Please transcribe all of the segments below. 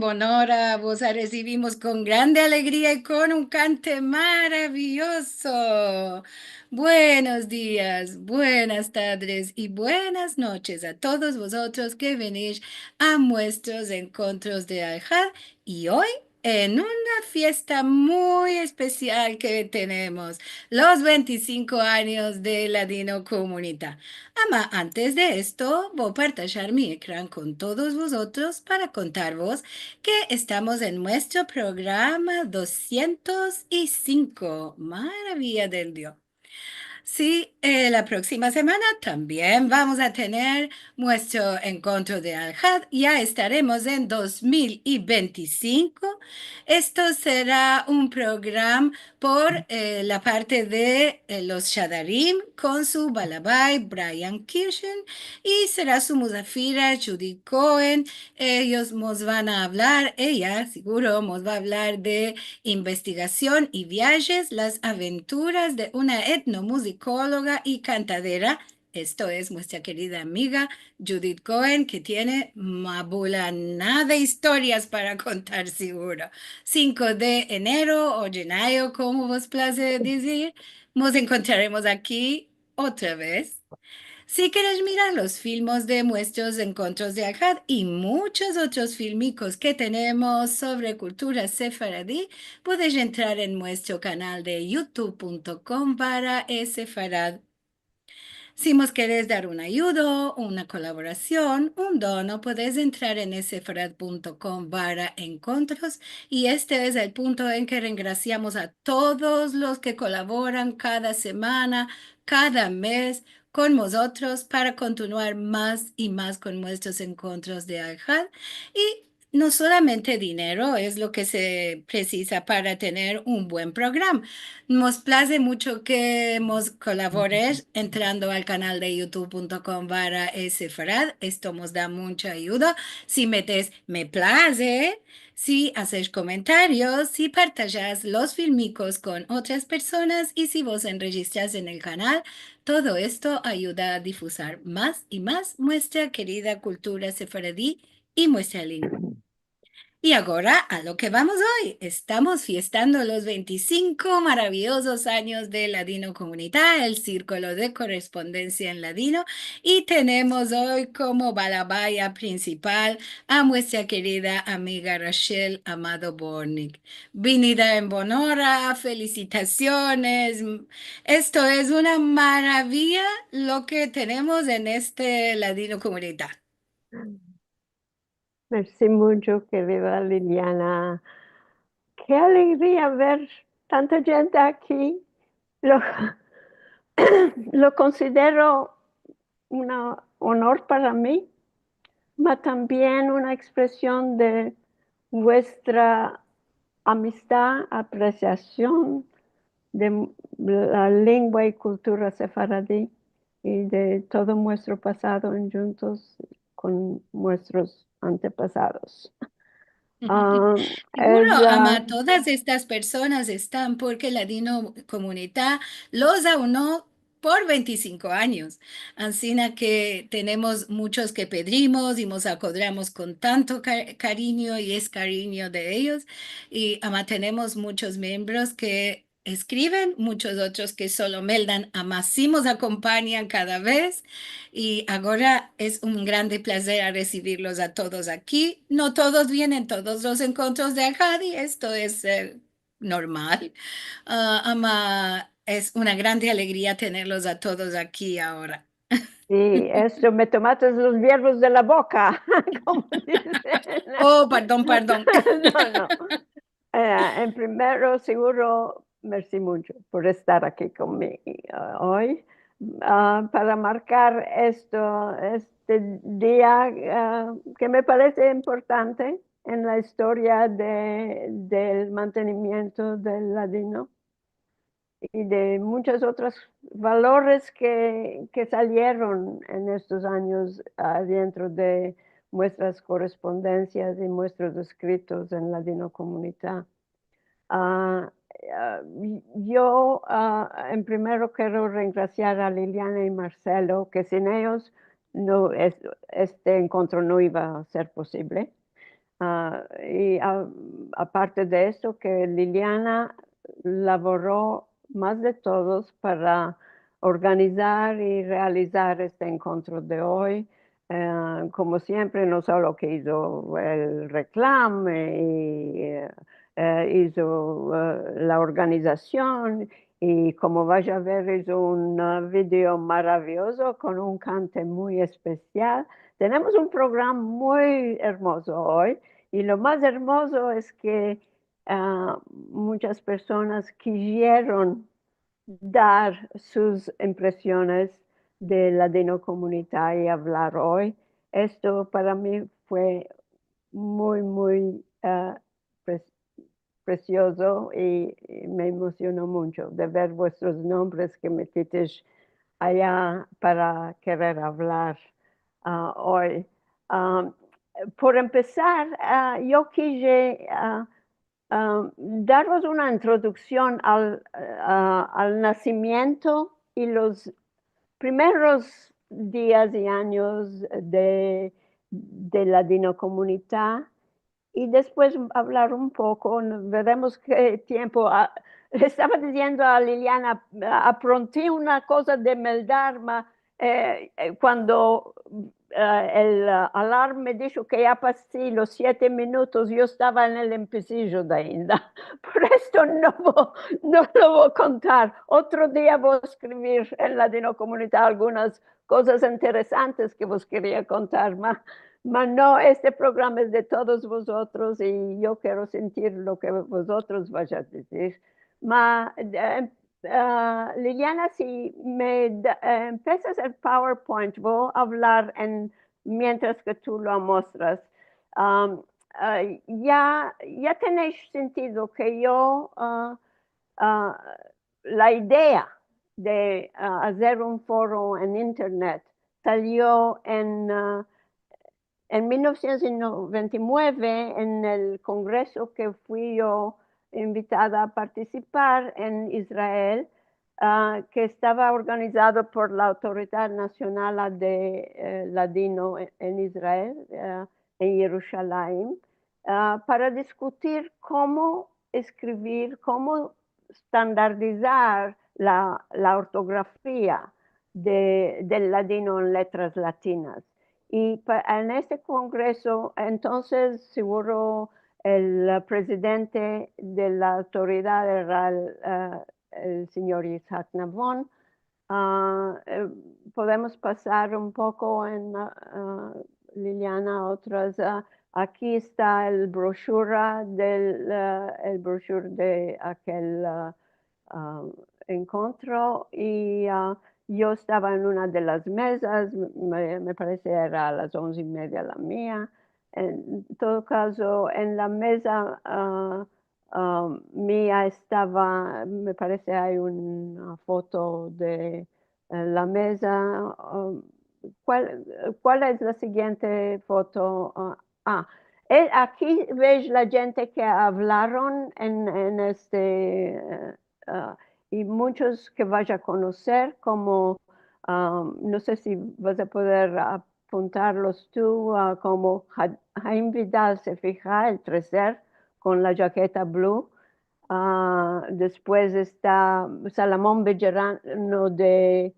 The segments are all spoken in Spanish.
Bonora, vos la recibimos con grande alegría y con un cante maravilloso. Buenos días, buenas tardes y buenas noches a todos vosotros que venís a nuestros encuentros de Alhad y hoy en una fiesta muy especial que tenemos, los 25 años de Ladino Comunidad. Ama, antes de esto, voy a partillar mi ecran con todos vosotros para contaros que estamos en nuestro programa 205. Maravilla del Dios. Sí, la próxima semana también vamos a tener nuestro encuentro de Al-Had. Ya estaremos en 2025. Esto será un programa por la parte de los Shadarim con su Balabai Brian Kirshen y será su musafira Judy Cohen. Ellos nos van a hablar, ella seguro nos va a hablar de investigación y viajes, las aventuras de una etnomusicóloga y cantadera. Esto es nuestra querida amiga Judith Cohen, que tiene mabulana de historias para contar seguro. 5 de enero o Yenayo, como vos place decir, nos encontraremos aquí otra vez. Si quieres mirar los filmes de nuestros encuentros de Akkad y muchos otros filmicos que tenemos sobre cultura sefaradí, puedes entrar en nuestro canal de youtube.com para sefarad. Si nos quieres dar un ayudo, una colaboración, un dono, puedes entrar en sefarad.com para encuentros y este es el punto en que regraciamos a todos los que colaboran cada semana, cada mes con nosotros para continuar más y más con nuestros encuentros de Al-Had. Y no solamente dinero es lo que se precisa para tener un buen programa. Nos place mucho que nos colabores entrando al canal de youtube.com para Sefarad. Esto nos da mucha ayuda. Si metes me place, si haces comentarios, si partajas los filmicos con otras personas y si vos enregistras en el canal, todo esto ayuda a difusar más y más nuestra querida cultura sefaradí y nuestra lengua. Y ahora a lo que vamos hoy. Estamos fiestando los 25 maravillosos años de Ladino Comunidad, el círculo de correspondencia en Ladino, y tenemos hoy como balabaya principal a nuestra querida amiga Rachel Amado Bornik. Vinida en Bonora, felicitaciones. Esto es una maravilla lo que tenemos en este Ladino Comunidad. Merci mucho, querida Liliana. Qué alegría ver tanta gente aquí. Lo, lo considero un honor para mí, pero también una expresión de vuestra amistad, apreciación de la lengua y cultura sefaradí y de todo nuestro pasado en juntos con nuestros antepasados. Ah, Seguro, es, ama, todas estas personas están porque Ladino Comunidad los aunó por 25 años. Así que tenemos muchos que pedimos y nos acordamos con tanto cariño y es cariño de ellos. Y ama, tenemos muchos miembros que escriben, muchos otros que solo meldan, ama, sí nos acompañan cada vez. Y ahora es un grande placer a recibirlos a todos aquí. No todos vienen todos los encuentros de Al-Hadi, esto es normal. Ama, es una grande alegría tenerlos a todos aquí ahora. sí, eso me tomaste los verbos de la boca, como dicen. Oh, perdón, perdón. No, no. En primero, seguro, merci mucho por estar aquí conmigo hoy. Para marcar este día que me parece importante en la historia del mantenimiento del ladino y de muchos otros valores que salieron en estos años dentro de nuestras correspondencias y nuestros escritos en Ladino Comunidad. Ah, ah, yo en primero quiero regraciar a Liliana y Marcelo, que sin ellos no, este encuentro no iba a ser posible. Aparte de eso, que Liliana laboró más de todos para organizar y realizar este encuentro de hoy. Como siempre, no solo que hizo el reclame y hizo la organización y como vaya a ver, hizo un video maravilloso con un cante muy especial. Tenemos un programa muy hermoso hoy. Y lo más hermoso es que muchas personas quisieron dar sus impresiones de la Comunidad y hablar hoy. Esto para mí fue muy, muy pre- precioso y me emocionó mucho de ver vuestros nombres que metisteis allá para querer hablar hoy. Ah, por empezar, yo quise daros una introducción al nacimiento y los primeros días y años de la Dino Comunidad y después hablar un poco, veremos qué tiempo. Le estaba diciendo a Liliana, apronté una cosa de Meldarma cuando el alarme me dijo que ya pasé los 7 minutos, yo estaba en el empecillo de ainda. Por esto no lo voy a contar. Otro día voy a escribir en la Dino Comunidad algunas cosas interesantes que vos quería contar más. Mas no, este programa es de todos vosotros y yo quiero sentir lo que vosotros vais a decir. Liliana, si empiezas el PowerPoint, voy a hablar mientras que tú lo muestras. Um, ya tenéis sentido que la idea de hacer un foro en Internet salió en 1999, en el congreso que fui yo invitada a participar en Israel, que estaba organizado por la Autoridad Nacional de Ladino en Israel, en Jerusalén, para discutir cómo escribir, cómo standardizar la ortografía del ladino en letras latinas. Y en este congreso, entonces, seguro el presidente de la autoridad era el señor Isaac Navon. Podemos pasar un poco en Liliana, otras. Aquí está el brochure el brochure de aquel encuentro y yo estaba en una de las mesas, me parece era a las 11:30 la mía. En todo caso, en la mesa mía estaba, me parece hay una foto de la mesa. ¿Cuál es la siguiente foto? Aquí ves la gente que hablaron en este y muchos que vaya a conocer, como no sé si vas a poder apuntarlos tú, como Jaime Vidal se fija, el tercer, con la jaqueta blue. Después está Salomón Bellerano de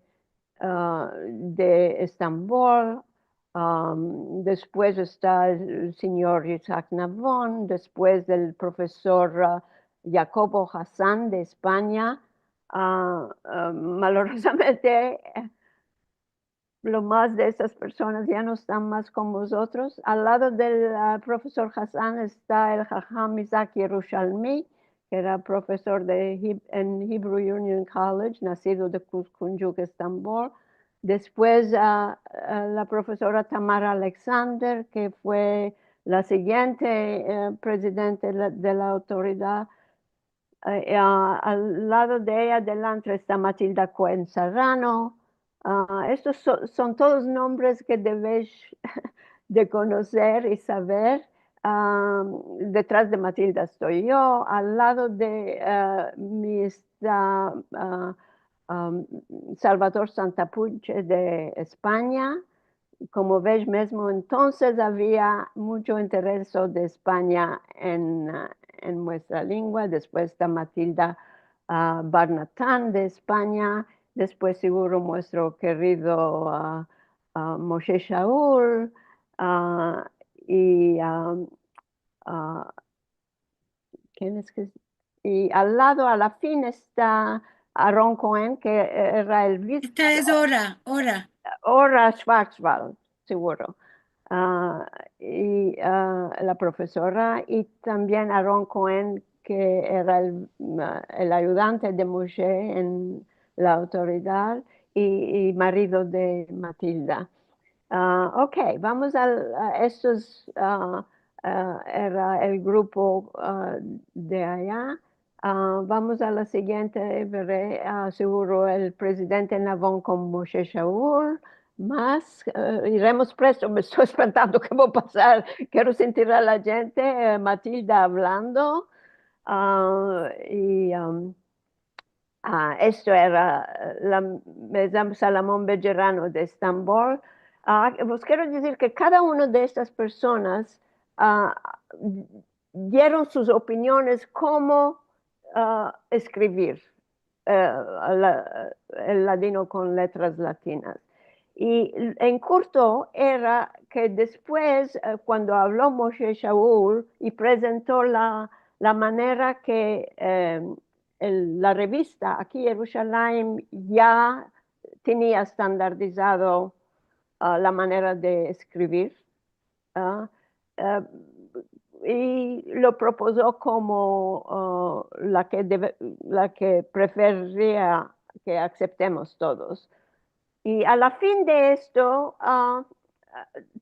Estambul. Después está el señor Isaac Navon, después del profesor Jacobo Hassan de España. Malorosamente, lo más de estas personas ya no están más con nosotros. Al lado del profesor Hassan está el Jajam Isaac Yerushalmi, que era profesor en Hebrew Union College, nacido de Kuzkuncuk, Estambul. Después la profesora Tamara Alexander, que fue la siguiente presidente de la autoridad. Al lado de ella, adelante, está Matilda Cohen Serrano. Estos son todos nombres que debéis de conocer y saber. Detrás de Matilda estoy yo. Al lado de mí está Salvador Santapuche de España. como ves mismo, entonces había mucho interés de España en nuestra lengua. Después está Matilda Barnatán de España. Después seguro nuestro querido Moshe Shaul. ah, y ah, ¿quién es que? Y al lado, a la fin, está Aaron Cohen, que era el vice, Esta es hora. Ora Schwarzwald, seguro. Ah, y la profesora, y también Aaron Cohen, que era el ayudante de Moshe en la autoridad y marido de Matilda. Ok, vamos a estos, era el grupo de allá. Vamos a la siguiente, veré seguro el presidente Navon con Moshe Shaul. Más, iremos presto, me estoy espantando qué va a pasar. Quiero sentir a la gente, Matilda hablando. Esto era la Mesam Salamón Bellerano de Estambul. Os quiero decir que cada una de estas personas ah, dieron sus opiniones cómo escribir el ladino con letras latinas. Y en corto era que después, cuando habló Moshe Shaul y presentó la manera que la revista aquí Jerusalén ya tenía estandarizado la manera de escribir ah, ah, y lo propuso como la que prefería que aceptemos todos. Y a la fin de esto,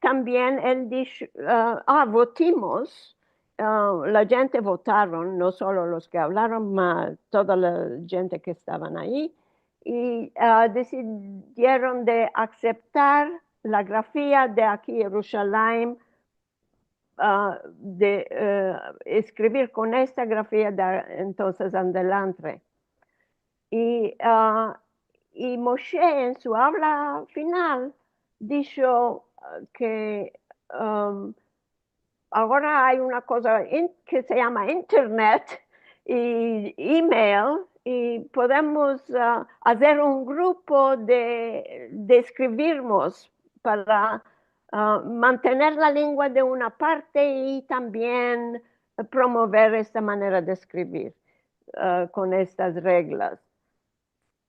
también él dijo, votimos, la gente votaron, no solo los que hablaron, más toda la gente que estaban ahí, y decidieron de aceptar la grafía de aquí, Jerusalén, de escribir con esta grafía de entonces en adelante. Y, y Moshe en su habla final dijo que ahora hay una cosa que se llama Internet y email y podemos hacer un grupo de escribirnos para mantener la lengua de una parte y también promover esta manera de escribir con estas reglas.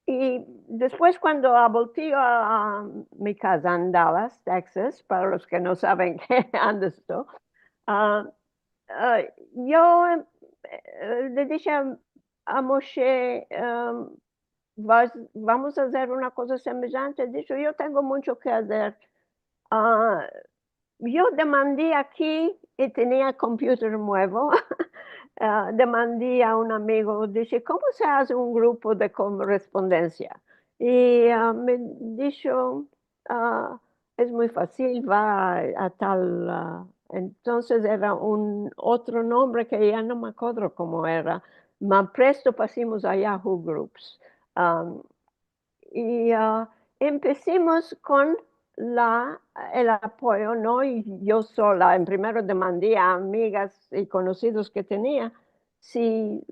Y después cuando volví a mi casa en Dallas, Texas, para los que no saben qué ando esto, ah, ah, yo le dije a Moshe, vamos a hacer una cosa semejante. Dijo, yo tengo mucho que hacer. Ah, yo demandé aquí y tenía computer nuevo. Demandé a un amigo, dije, ¿cómo se hace un grupo de correspondencia? Y me dijo, ah, es muy fácil, va a tal, entonces era un otro nombre que ya no me acuerdo cómo era, más presto pasamos a Yahoo Groups. Um, y empecemos con el apoyo, ¿no? Y yo sola, en primero demandé a amigas y conocidos que tenía si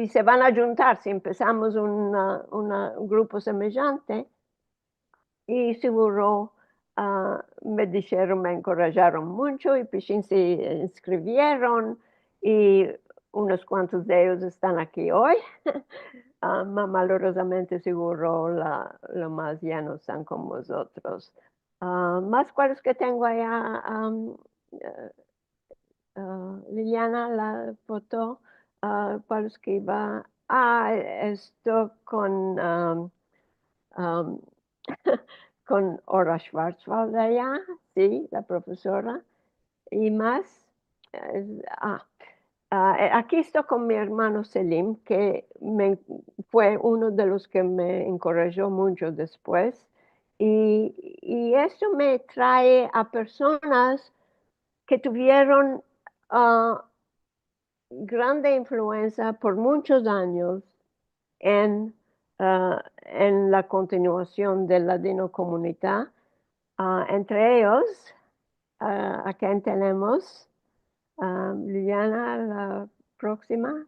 se van a juntar, si empezamos un grupo semejante. Y seguro me dijeron, me encorajaron mucho y pues se inscribieron y unos cuantos de ellos están aquí hoy. Malorosamente seguro lo más ya no están con vosotros. Más cuáles que tengo allá, eh, Liliana, la foto, cuáles que iba. Esto um, con Ora Schwarzwald allá, sí, la profesora, y más. eh, ah, aquí estoy con mi hermano Selim, que fue uno de los que me encorajó mucho después. Y eso me trae a personas que tuvieron grande influencia por muchos años en la continuación de la Dino Comunidad. Entre ellos, ¿a quién tenemos? Liliana, la próxima.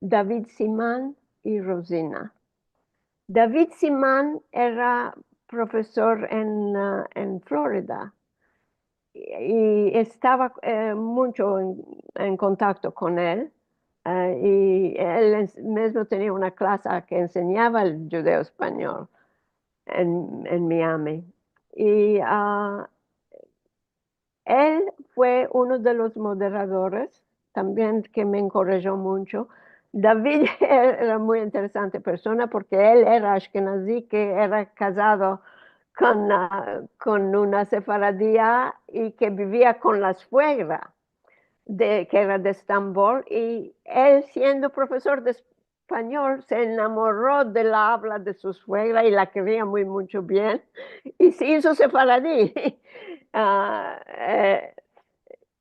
David Simán y Rosina. David Simán era profesor en Florida y estaba mucho en contacto con él. Y él mismo tenía una clase que enseñaba el judeo español en Miami. Y él fue uno de los moderadores, también que me encorajó mucho. David era muy interesante persona porque él era ashkenazí, que era casado con una sefaradía y que vivía con la suegra que era de Estambul, y él siendo profesor de español se enamoró de la habla de su suegra y la quería muy mucho bien y se hizo sefaradí. Ah,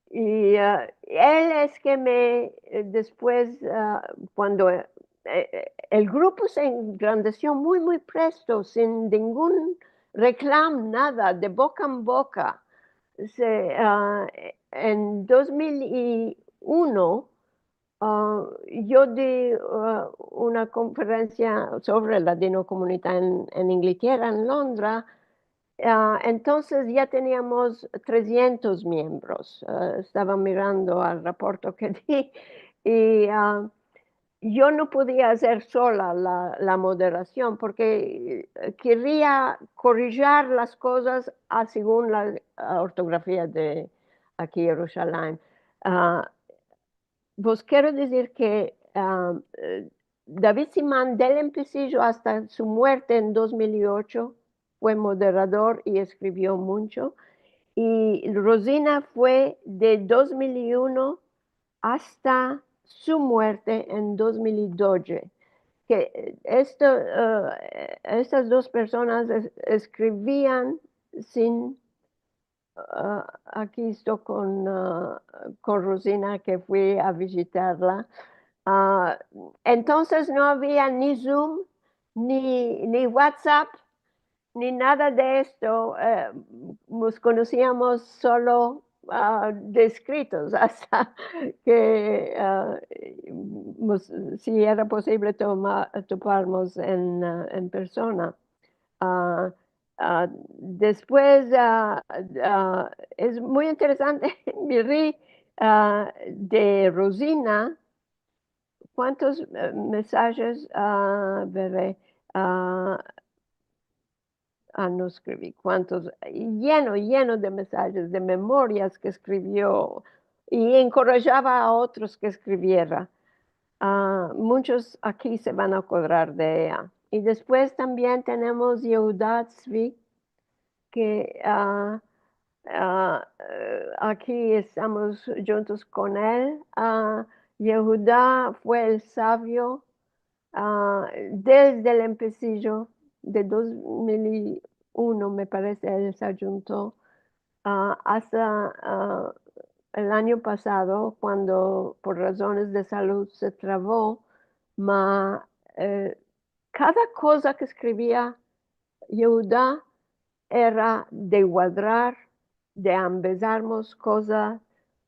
él es que después, cuando el grupo se engrandeció muy, muy presto, sin ningún reclamo, nada, de boca en boca. En 2001, yo di una conferencia sobre la dinocomunidad en Inglaterra, en Londres. Entonces ya teníamos 300 miembros. Estaba mirando al reporte que di y yo no podía hacer sola la moderación porque quería corregir las cosas según la ortografía de aquí Jerusalén. Ah, Vos quiero decir que David Simán del empecillo hasta su muerte en 2008 fue moderador y escribió mucho. Y Rosina fue de 2001 hasta su muerte en 2012. Que estas dos personas escribían sin aquí estoy con Rosina, que fui a visitarla. Ah, entonces no había ni Zoom, ni WhatsApp, ni nada de esto. Nos conocíamos solo de escritos, hasta que si era posible toparnos en persona. Ah, Después es muy interesante, miré de Rosina, cuántos mensajes veré. ah, no escribí cuántos, lleno de mensajes, de memorias que escribió y encorajaba a otros que escribiera. Muchos aquí se van a acordar de ella. Y después también tenemos Yehuda Tzvi, que aquí estamos juntos con él. Yehuda fue el sabio desde el empecillo de 2001, me parece, él se juntó hasta el año pasado, cuando por razones de salud se trabó, ma, eh, cada cosa que escribía Yehuda era de guardar, de empezarmos cosas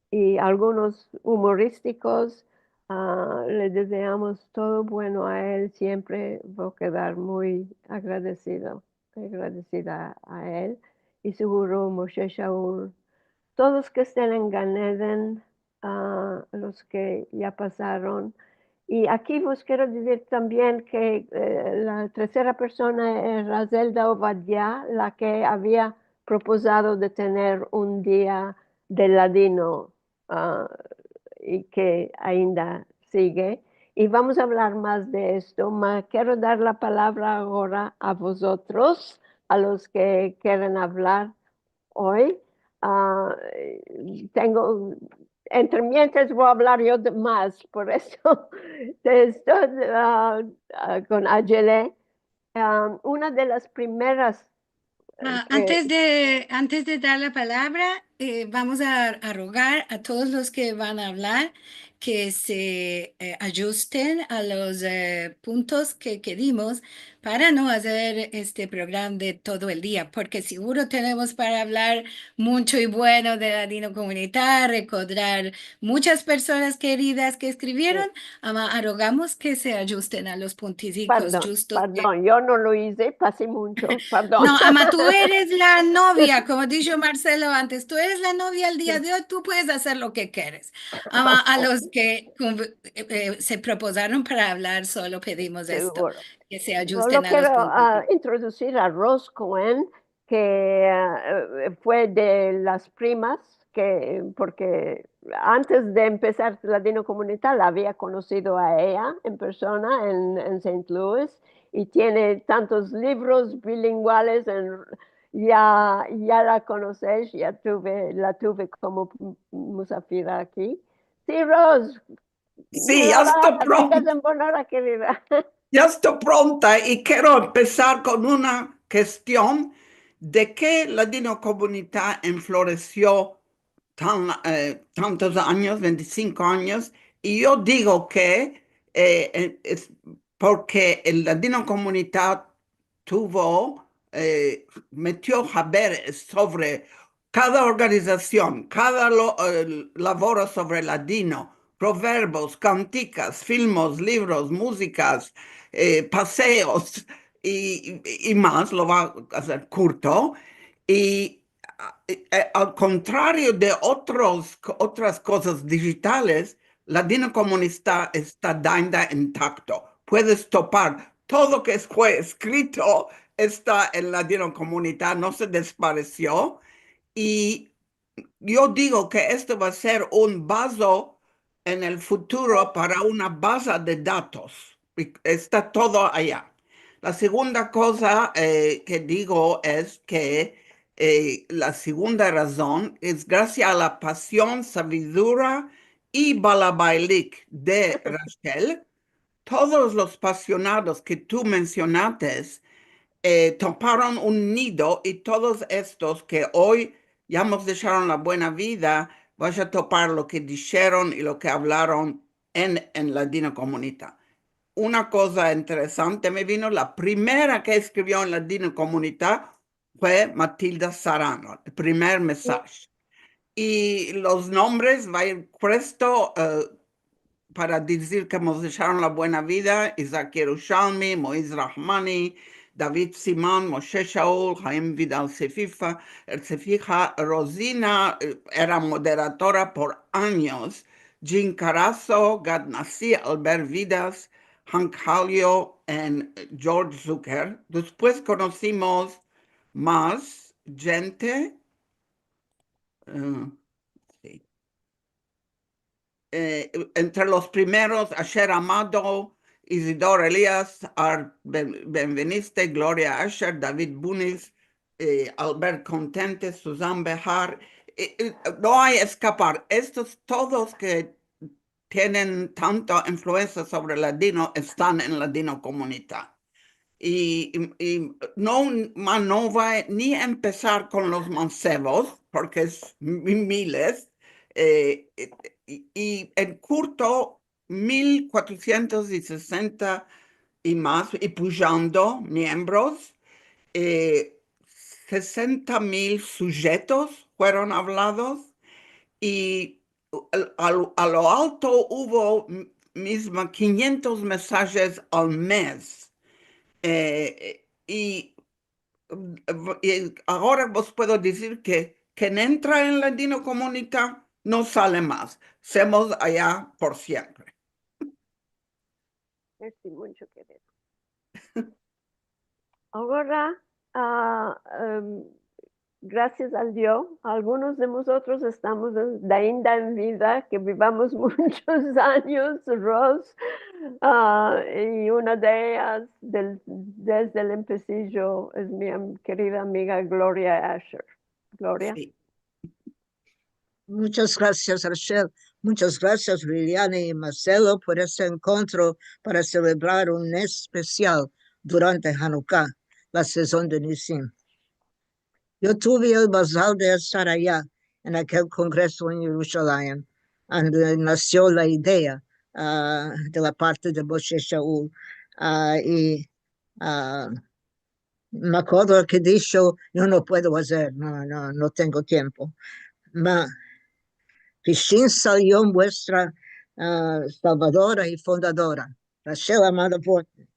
y algunos humorísticos. Le deseamos todo bueno a él, siempre voy a quedar muy agradecida a él. Y seguro Moshe Shaul, todos que estén en Gan Eden, los que ya pasaron. Y aquí vos quiero decir también que la tercera persona era Zelda Obadiah, la que había propuesto de tener un día de ladino ah, y que ainda sigue. Y vamos a hablar más de esto, mas quiero dar la palabra ahora a vosotros, a los que quieren hablar hoy. Ah, Tengo, entre mientras voy a hablar yo más, por eso estoy con Agile. Una de las primeras que Antes de dar la palabra, vamos a rogar a todos los que van a hablar que se ajusten a los puntos que dimos para no hacer este programa de todo el día, porque seguro tenemos para hablar mucho y bueno de la Dino Comunidad, recordar muchas personas queridas que escribieron, rogamos que se ajusten a los punticicos Perdón, justos. perdón, yo no lo hice, pasé mucho, perdón. No, ama, tú eres la novia, como dijo Marcelo antes, tú eres la novia el día de hoy, tú puedes hacer lo que quieres. Ama, a los que se propusieron para hablar, solo pedimos esto, Seguro. que se Solo ajusten a los quiero puntos. introducir a Rose Cohen, que fue de las primas, porque antes de empezar Latino Comunidad la había conocido a ella en persona en St. Louis y tiene tantos libros bilingüales, ya la conoces, la tuve como musafira aquí. Sí, Rose, Sí, ya estoy digas pronta, en Bonora, querida. ya estoy pronta y quiero empezar con una cuestión de que la Dino Comunidad enfloreció tantos años, 25 años, y yo digo que es porque el Latino Comunidad metió saberes sobre cada organización, cada labor sobre latino, proverbios, canticas, filmos, libros, músicas, paseos y más, lo va a hacer corto. Y al contrario de otras cosas digitales, la Dina Comunista está dando intacto. Puedes topar todo lo que fue escrito está en la Dina Comunidad, no se desapareció. Y yo digo que esto va a ser un vaso en el futuro para una base de datos. Y está todo allá. La segunda cosa que digo es que la segunda razón es gracias a la pasión, sabiduría y balabailik de Rachel, todos los apasionados que tú mencionaste toparon un nido y todos estos que hoy ya nos dejaron la buena vida, vas a topar lo que dijeron y lo que hablaron en la Dina Comunidad. Una cosa interesante me vino, la primera que escribió en la Dina Comunidad fue Matilda Sarano, el primer mensaje. Y los nombres va a ir presto para decir que nos dejaron la buena vida, Isaac Yerushalmi, Moisés Rahmani, David Simón, Moshe Shaul, Jaime Vidal Cefixa, Rosina era moderadora por años, Jean Carazo, Gad Nassi, Albert Vidas, Hank Halio y George Zucker. Después conocimos más gente. Sí. Entre los primeros, Asher Amado, Isidoro Elías, Benveniste, Gloria Asher, David Bunis, Albert Contente, Susan Bejar. No hay escapar. Estos todos que tienen tanta influencia sobre el latino están en la Latino Comunidad. Y no va ni a empezar con los mancebos, porque es miles, y en curto 1460 y más, y pujando miembros, eh, 60,000 sujetos fueron hablados y a lo alto hubo mismo 500 mensajes al mes. Y ahora vos puedo decir que quien entra en la Dino Comunidad no sale más. Somos allá por siempre. Merci mucho, querido. Ahora, ah, em, gracias al Dios, algunos de nosotros estamos ainda en vida, que vivamos muchos años, Ros, y una de ellas desde el empecillo es mi querida amiga Gloria Asher. Gloria. Sí. Muchas gracias, Rachel. Muchas gracias, Liliana y Marcelo, por este encuentro para celebrar un mes especial durante Hanukkah, la sesión de Nisim. Yo tuve el basal de estar allá en aquel congreso en Jerusalén. nació la idea de la parte de Moshe Shaul. Y me acuerdo que dijo, yo no puedo hacer, no tengo tiempo. Ma Pishin salió vuestra salvadora y fundadora, Rachel Amada Porte.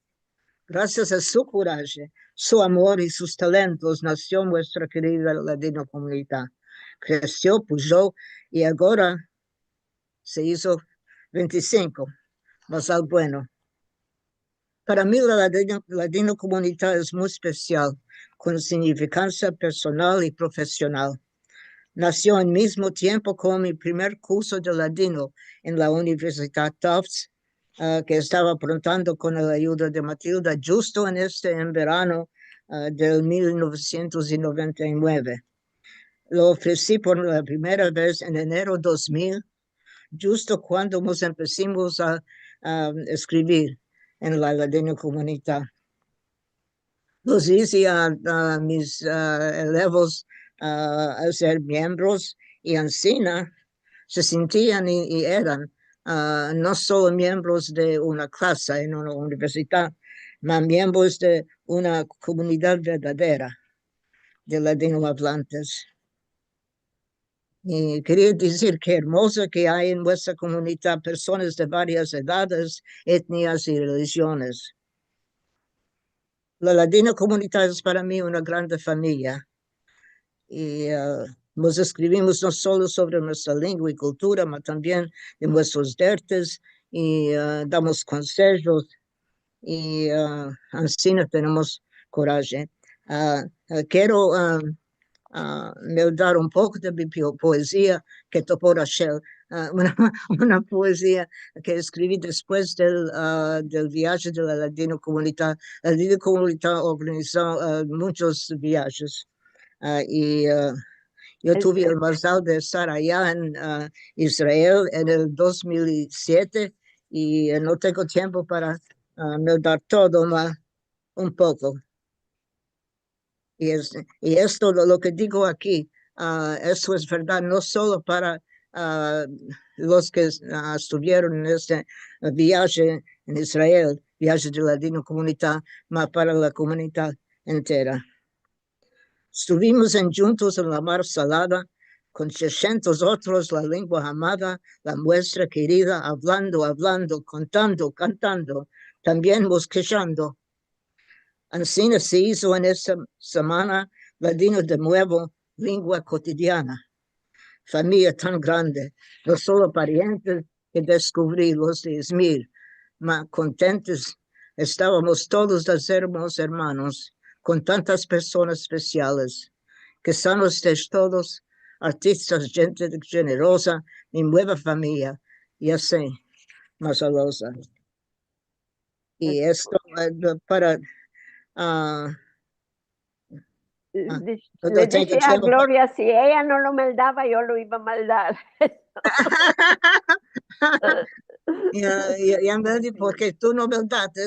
Gracias a su coraje, su amor y sus talentos nació nuestra querida Ladino Comunidad. Creció, pujó y ahora se hizo 25, más al bueno. Para mí la Ladino Comunidad es muy especial, con significancia personal y profesional. Nació al mismo tiempo con mi primer curso de ladino en la Universidad Tufts, que estaba apuntando con la ayuda de Matilda justo en verano del 1999. Lo ofrecí por la primera vez en enero 2000, justo cuando nos empezamos a escribir en la Ladino Comunidad. Los hice a mis elevos a ser miembros y encima se sentían y eran no solo miembros de una clase en una universidad, mas miembros de una comunidad verdadera de ladino hablantes. Y quería decir que hermoso que hay en nuestra comunidad personas de varias edades, etnias y religiones. La Ladino Comunidad es para mí una grande familia. Y nos escribimos no solo sobre nuestra lengua y cultura, pero también de nuestros dertes y damos consejos y así tenemos coraje. Quiero dar un poco de mi poesía que topó Rachel, una poesía que escribí después del viaje de la Ladino Comunidad. La Ladino Comunidad organizó muchos viajes. Y yo tuve el mazal de estar allá en Israel en el 2007 y no tengo tiempo para dar todo, más un poco. Y esto, lo que digo aquí, eso es verdad, no solo para los que estuvieron en este viaje en Israel, viaje de la Ladino Comunidad, mas para la comunidad entera. Estuvimos juntos en la mar salada, con 600 otros, la lengua amada, la muestra querida, hablando, contando, cantando, también bosquejando. Así se hizo en esta semana ladino de nuevo, lengua cotidiana. Familia tan grande, no solo parientes que descubrí los 10,000, mas contentos estábamos todos de sermos hermanos, con tantas personas especiales, que son ustedes todos artistas, gente generosa, mi nueva familia, y así, más alosa. Y esto para... le decía a Gloria, si ella no lo maldaba, yo lo iba a maldar. Ya me di porque tú no maldaste.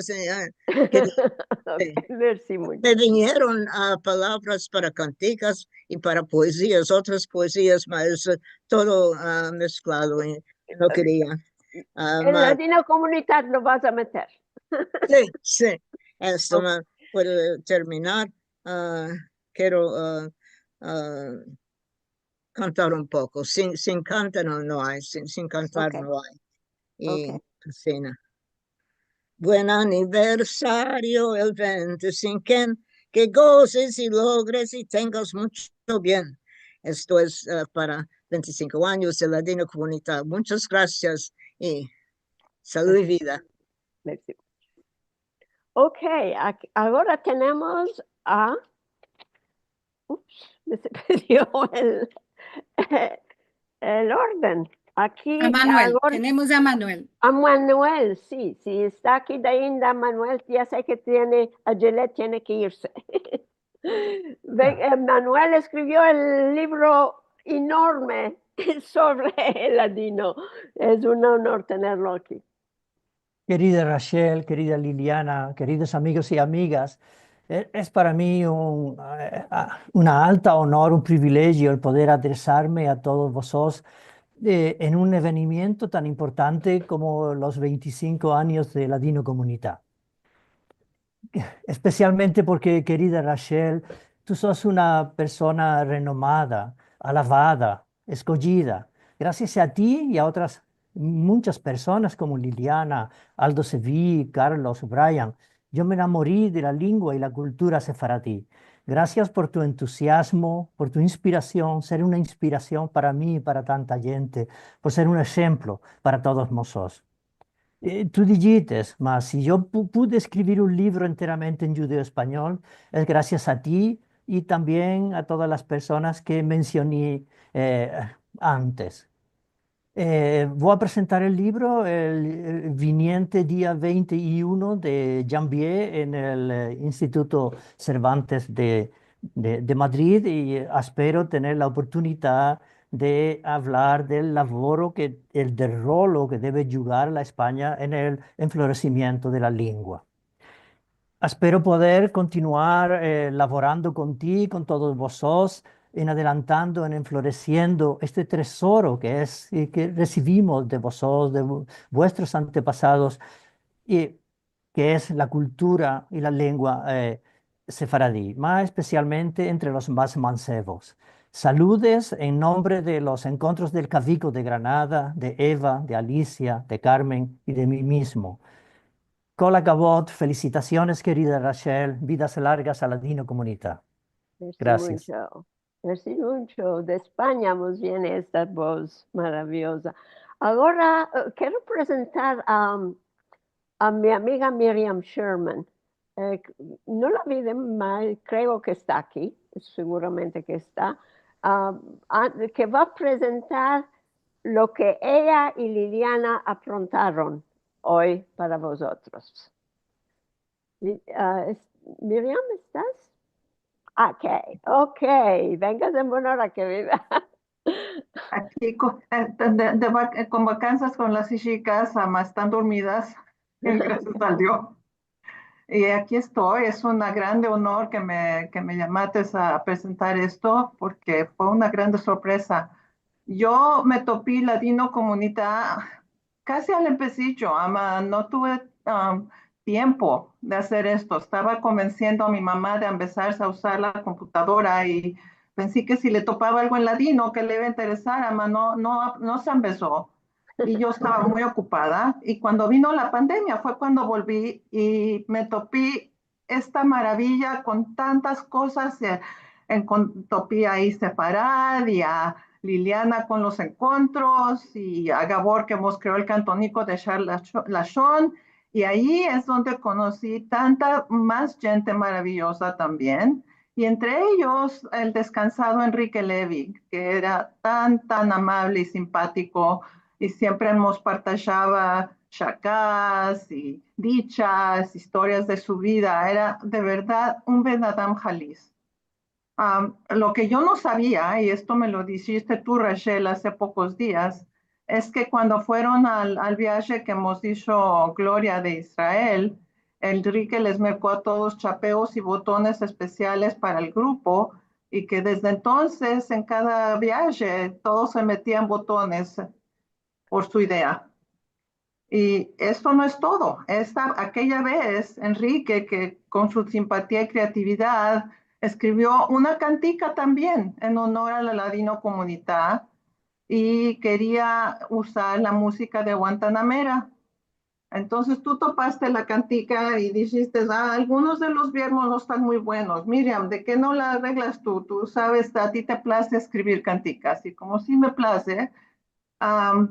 Merci mucho. Me vinieron palabras para canticas y para poesías, otras poesías, más todo mezclado y no quería. En Ladino Comunidad lo vas a meter. Sí. Esto puede terminar. Quiero cantar un poco. Sin cantar no hay, sin cantar no hay. Y cocina. Buen aniversario el 25, que goces y logres y tengas mucho bien. Esto es para 25 años de Ladino Comunidad. Muchas gracias y salud y vida. Merci. Ok, ahora tenemos a... me se perdió el orden. Aquí A Manuel, ahora, tenemos a Manuel. A Manuel, sí, está aquí de Inda. Manuel, ya sé que a Gillette tiene que irse. Manuel escribió el libro enorme sobre el ladino. Es un honor tenerlo aquí. Querida Rachel, querida Liliana, queridos amigos y amigas, es para mí una alta honor, un privilegio el poder adresarme a todos vosotros en un evento tan importante como los 25 años de Ladino Comunità. Especialmente porque, querida Rachel, tú sos una persona renomada, alabada, escogida. Gracias a ti y a otras muchas personas como Liliana, Aldo Seví, Carlos, Brian, yo me enamoré de la lengua y la cultura sefaradí. Gracias por tu entusiasmo, por tu inspiración, ser una inspiración para mí y para tanta gente, por ser un ejemplo para todos nosotros. Tú digites, mas si yo pude escribir un libro enteramente en judeo-español, es gracias a ti y también a todas las personas que mencioné eh, antes. Voy a presentar el libro el viniente día 21 de Janvier en el Instituto Cervantes de Madrid y espero tener la oportunidad de hablar del laboro del rol que debe jugar la España en el enflorecimiento de la lengua. Espero poder continuar laborando contigo, con todos vosotros, en adelantando, en enfloreciendo este tesoro que es que recibimos de vosotros, de vuestros antepasados, y que es la cultura y la lengua sefaradí, más especialmente entre los más mancebos. Saludes en nombre de los encuentros del Cavico de Granada, de Eva, de Alicia, de Carmen y de mí mismo. Cola Gabot, felicitaciones, querida Rachel, vidas largas a Ladino Comunità. Merci Gracias. mucho. Merci mucho. De España nos viene esta voz maravillosa. Ahora quiero presentar a mi amiga Miriam Sherman. Eh, no la vi de mal, creo que está aquí, seguramente que está, que va a presentar lo que ella y Liliana afrontaron hoy para vosotros. Miriam, ¿estás? Ok, ok, vengas en buena hora, querida. Aquí con vacanzas con las chicas, más están dormidas, gracias a Dios. Y aquí estoy, es un grande honor que me llamates a presentar esto, porque fue una grande sorpresa. Yo me topé Ladino Comunidad casi al empecillo, ama, no tuve tiempo de hacer esto. Estaba convenciendo a mi mamá de empezar a usar la computadora y pensé que si le topaba algo en ladino que le iba a interesar, ama, no se empezó. Y yo estaba muy ocupada. Y cuando vino la pandemia fue cuando volví y me topé esta maravilla con tantas cosas. Topé ahí separada y a Liliana con los encuentros y a Gabor que hemos creado el cantónico de Charles Lachon. Y ahí es donde conocí tanta más gente maravillosa también. Y entre ellos el descansado Enrique Levy, que era tan amable y simpático y siempre nos partajaba chacás y dichas, historias de su vida. Era de verdad un Ben-Adam Jalis. Lo que yo no sabía, y esto me lo dijiste tú, Rachel, hace pocos días, es que cuando fueron al viaje que hemos dicho Gloria de Israel, Enrique les mercó a todos chapeos y botones especiales para el grupo y que desde entonces en cada viaje todos se metían botones por su idea. Y esto no es todo. Aquella vez, Enrique, que con su simpatía y creatividad, escribió una cantica también en honor a la Ladino Comunidad y quería usar la música de Guantanamera. Entonces tú topaste la cantica y dijiste, algunos de los verbos no están muy buenos. Miriam, ¿de qué no la arreglas tú? Tú sabes, a ti te place escribir canticas y como sí me place, a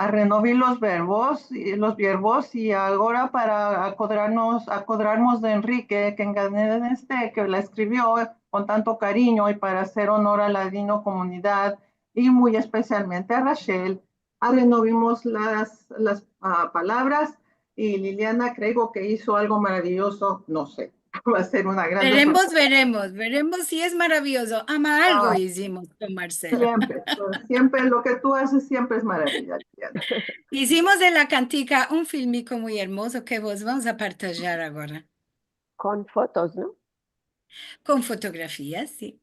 renovar los verbos y ahora para acordarnos de Enrique, que en que la escribió con tanto cariño y para hacer honor a la Dino Comunidad y muy especialmente a Rachel, renovimos las palabras y Liliana creo que hizo algo maravilloso, no sé, va a ser una gran Veremos si es maravilloso. Ama algo hicimos con Marcela. siempre lo que tú haces siempre es maravilloso. Hicimos de la cantica un filmico muy hermoso que vos vamos a partillar ahora. Con fotos, ¿no? Con fotografías, sí.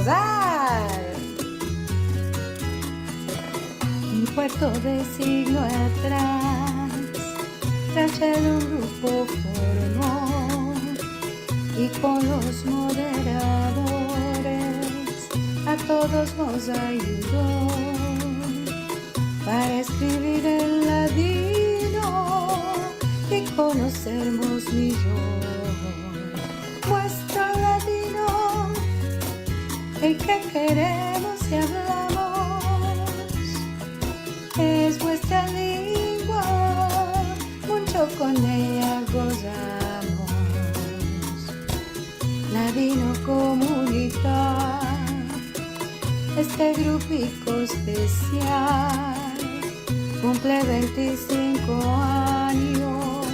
gozar. Un cuarto de siglo atrás, Rachel un grupo formó y con los moderadores a todos nos ayudó para escribir en ladino y conocernos mejor. Nuestro ladino, el que queremos y hablamos, es vuestra lengua, mucho con ella gozamos. Ladino Comunidad, este grupico especial cumple 25 años,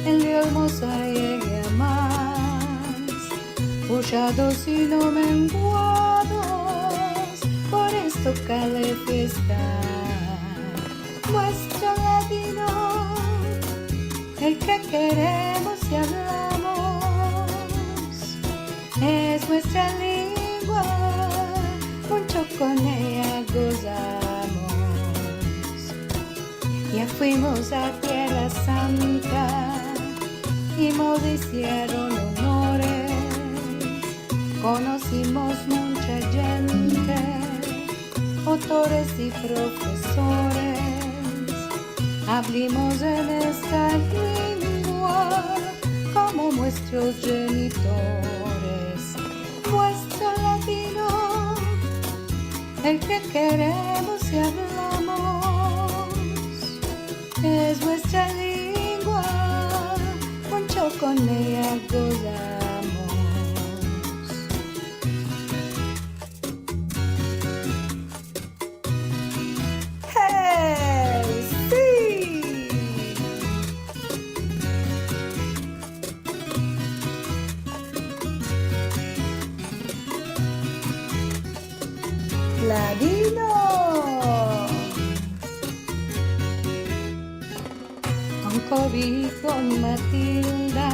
el de hermosa llegue a más, puchados y no menguados, por esto cae fiesta. Nuestro ladino, el que queremos y hablamos, es nuestra lengua, mucho con ella gozamos. Ya fuimos a Tierra Santa y nos hicieron honores, conocimos mucha gente, autores y profesores, hablamos en esta lengua como nuestros genitores. Nuestro latino, el que queremos y hablamos, es nuestra lengua, mucho con ella gozamos. ¡Hey! ¡Sí! ¡Ladino! Con Kobe, con Matilda,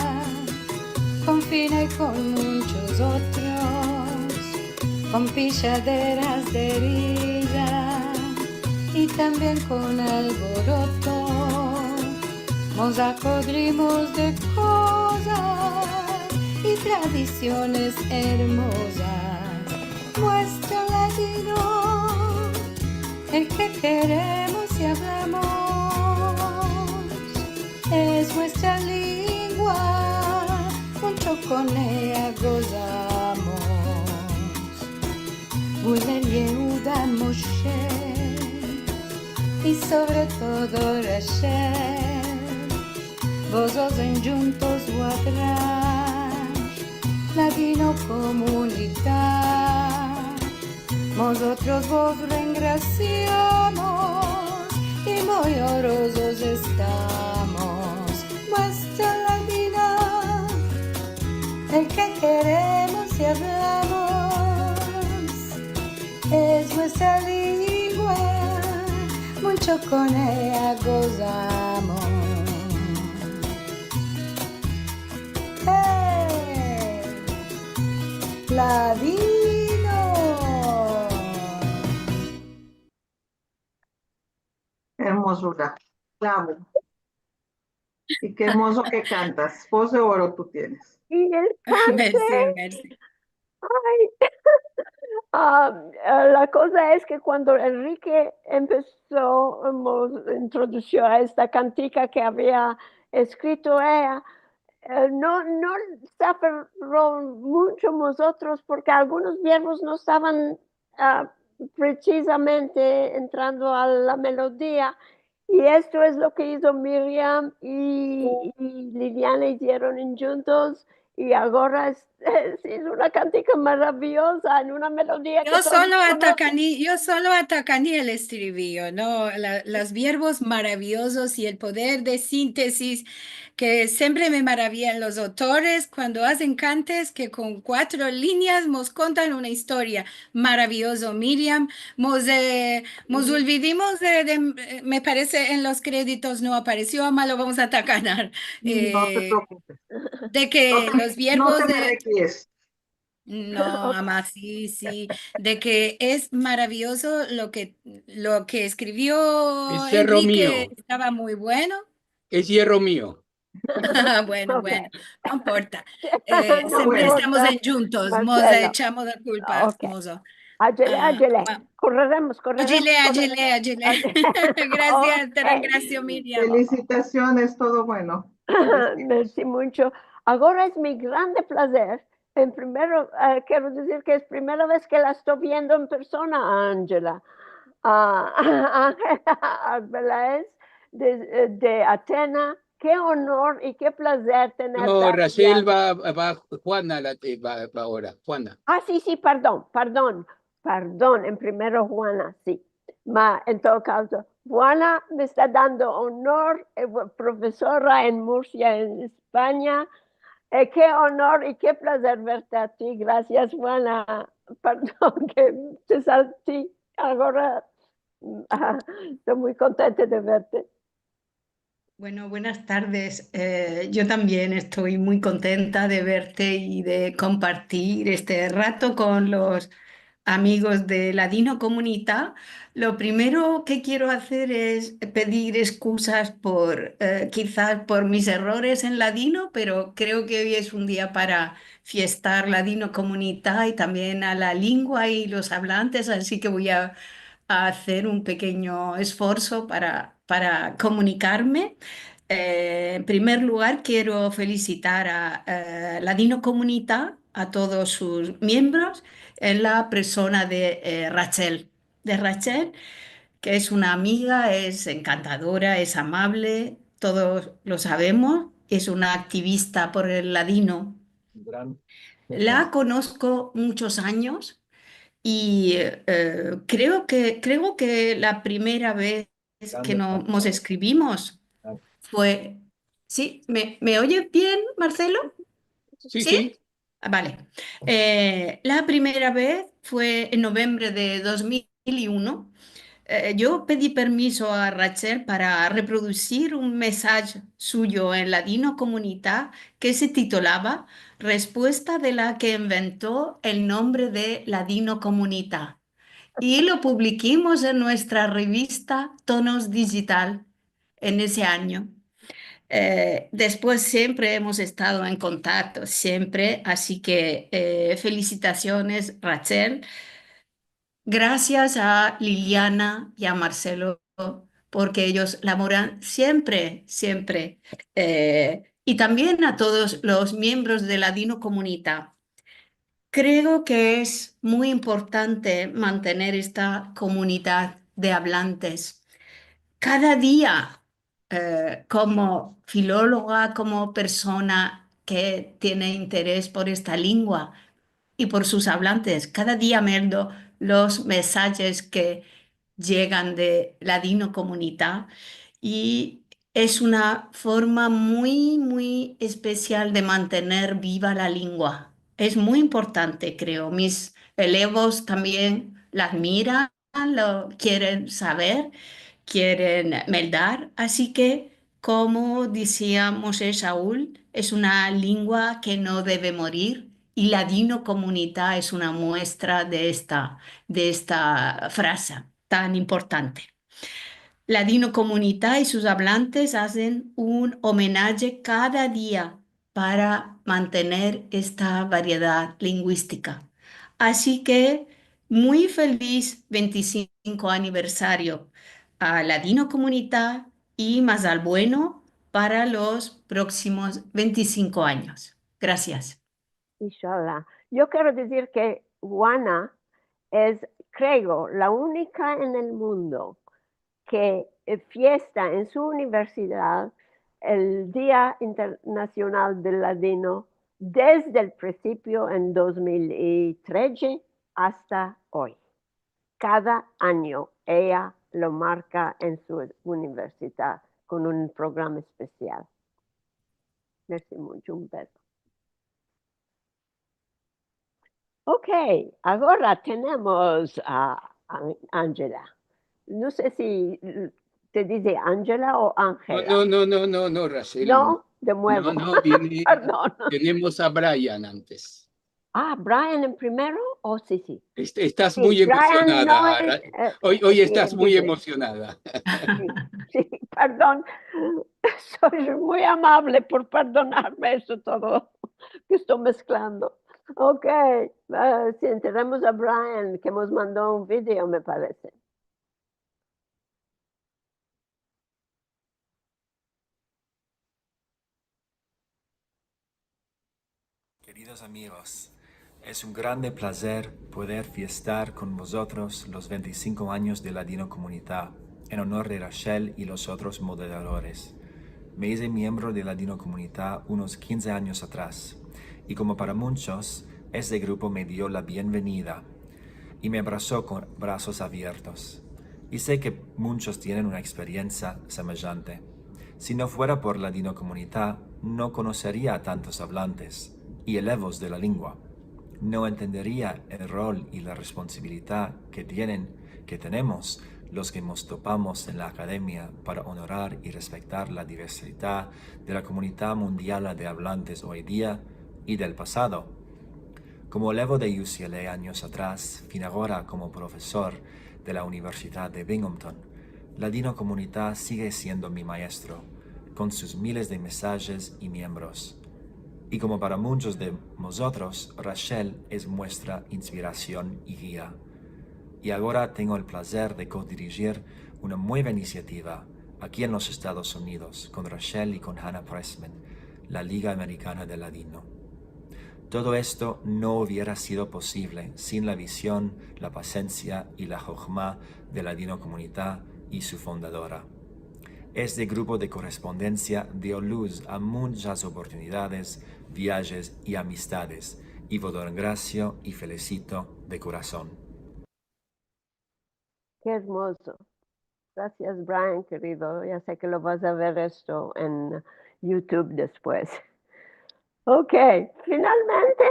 con Fina y con muchos otros, con pichaderas de risa y también con alboroto, nos acodrimos de cosas y tradiciones hermosas. Nuestro ladino, el que queremos y hablamos, es nuestra lengua, mucho con ella gozamos. Willen Yehuda Moshe y sobre todo Rachel, vos os en juntos o atrás, Ladino Comunidad, nosotros vos reengraciamos y muy orosos estamos. Nuestro ladino, el que queremos y hablamos, es nuestra lengua, mucho con ella gozamos. ¡Hey! Ladino. Hermosura. Clavo. Y qué hermoso que cantas. Voz de oro tú tienes. Y el cante, Merci, merci. ay, la cosa es que cuando Enrique introdujo a esta cantica que había escrito ella, no se aferró mucho nosotros porque algunos verbos no estaban precisamente entrando a la melodía. Y esto es lo que hizo Miriam y Liliana hicieron juntos. Y ahora es una cantica maravillosa en una melodía que Yo solo todos conocen. atacaní el estribillo, ¿no? Los verbos maravillosos y el poder de síntesis que siempre me maravillan los autores cuando hacen cantes que con 4 líneas nos contan una historia. Maravilloso, Miriam. Nos olvidimos me parece en los créditos no apareció, malo vamos a atacar. No te preocupes. De que los No verbos te me requieres. No, mamá, sí, de que es maravilloso lo que escribió Es hierro Enrique, mío, estaba muy bueno. es hierro mío. Bueno, Ok. no importa. No Siempre bueno. estamos importa, en juntos, Marcelo. echamos la culpa, Ok. mozo. Ángela, Ángela. Ma- Correremos. Agile. Gracias, Ok. gracias, Miriam. Felicitaciones, todo bueno. Merci mucho. Ahora es mi grande placer. En primero, quiero decir que es primera vez que la estoy viendo en persona, Ángela. Ángela es de Atenas. Qué honor y qué placer tenerte No, aquí. Rachel va Juana va ahora, Juana. Sí, perdón. En primero Juana, sí. En todo caso, Juana me está dando honor, profesora en Murcia, en España. Qué honor y qué placer verte a ti. Gracias, Juana. Perdón que te salté. Ahora estoy muy contenta de verte. Bueno, buenas tardes. Yo también estoy muy contenta de verte y de compartir este rato con los amigos de Ladino Comunità. Lo primero que quiero hacer es pedir excusas por quizás por mis errores en ladino, pero creo que hoy es un día para fiestar Ladino Comunità y también a la lengua y los hablantes, así que voy a hacer un pequeño esfuerzo para comunicarme. En primer lugar, quiero felicitar a Ladino Comunità, a todos sus miembros, en la persona de Rachel, que es una amiga, es encantadora, es amable, todos lo sabemos, es una activista por el ladino. La conozco muchos años y creo que la primera vez que nos escribimos fue... ¿Sí? ¿Me oye bien, Marcelo? Sí, ¿Sí? sí. Vale. La primera vez fue en noviembre de 2001. Yo pedí permiso a Rachel para reproducir un mensaje suyo en Ladino Comunità que se titulaba Respuesta de la que inventó el nombre de Ladino Comunità. Y lo publicamos en nuestra revista Tonos Digital en ese año. Después siempre hemos estado en contacto, siempre, así que felicitaciones, Rachel. Gracias a Liliana y a Marcelo, porque ellos laboran siempre. Y también a todos los miembros de la Dino Comunità. Creo que es muy importante mantener esta comunidad de hablantes. Cada día, como filóloga, como persona que tiene interés por esta lengua y por sus hablantes, cada día me ando los mensajes que llegan de Ladino Comunità y es una forma muy especial de mantener viva la lengua. Es muy importante, creo. Mis elevos también la admiran, lo quieren saber, quieren meldar. Así que, como decía Moshe Shaul, es una lengua que no debe morir y Ladino Comunità es una muestra de esta frase tan importante. Ladino Comunità y sus hablantes hacen un homenaje cada día para mantener esta variedad lingüística. Así que muy feliz 25 aniversario a Ladino Comunità y más al bueno para los próximos 25 años. Gracias. Inshallah. Yo quiero decir que Juana es, creo, la única en el mundo que fiesta en su universidad el Día Internacional del Ladino desde el principio en 2013 hasta hoy. Cada año ella lo marca en su universidad con un programa especial. Merci mucho, un beso. Ok, ahora tenemos a Angela. No sé si te dice Angela o Ángela. No, Rachel. No, de nuevo. No, Perdón. tenemos a Brian antes. Brian en primero, sí, sí. Estás Sí, muy Brian no emocionada. es, Hoy sí, estás muy dice, emocionada. sí, perdón, soy muy amable por perdonarme eso todo que estoy mezclando. Ok, sí, tenemos a Brian que nos mandó un video, me parece. Queridos amigos, es un grande placer poder fiestar con vosotros los 25 años de Ladino Comunità en honor de Rachel y los otros moderadores. Me hice miembro de Ladino Comunità unos 15 años atrás y como para muchos, este grupo me dio la bienvenida y me abrazó con brazos abiertos. Y sé que muchos tienen una experiencia semejante. Si no fuera por Ladino Comunità, no conocería a tantos hablantes y elevos de la lengua. No entendería el rol y la responsabilidad que tenemos los que nos topamos en la academia para honorar y respetar la diversidad de la comunidad mundial de hablantes hoy día y del pasado. Como elevo de UCLA años atrás, fin ahora como profesor de la Universidad de Binghamton, Ladino Comunità sigue siendo mi maestro, con sus miles de mensajes y miembros. Y como para muchos de nosotros, Rachel es nuestra inspiración y guía. Y ahora tengo el placer de co-dirigir una nueva iniciativa aquí en los Estados Unidos con Rachel y con Hannah Pressman, la Liga Americana del Ladino. Todo esto no hubiera sido posible sin la visión, la paciencia y la jochma de Ladino Comunità y su fundadora. Este grupo de correspondencia dio luz a muchas oportunidades, viajes y amistades, y vos doy gracias y felicito de corazón. Qué hermoso. Gracias, Brian, querido. Ya sé que lo vas a ver esto en YouTube después. Ok, finalmente,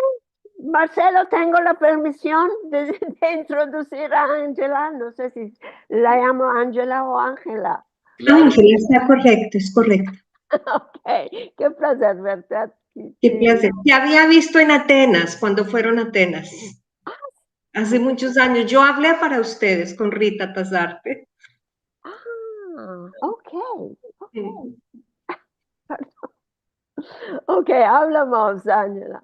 Marcelo, tengo la permisión de introducir a Ángela. No sé si la llamo Ángela o Ángela. Claro. Ángela, está correcto, es correcto. Ok, qué placer verte aquí. Qué placer. Te había visto en Atenas, cuando fueron a Atenas. Hace muchos años. Yo hablé para ustedes con Rita Tazarte. Ok. Ok, hablamos, Ángela.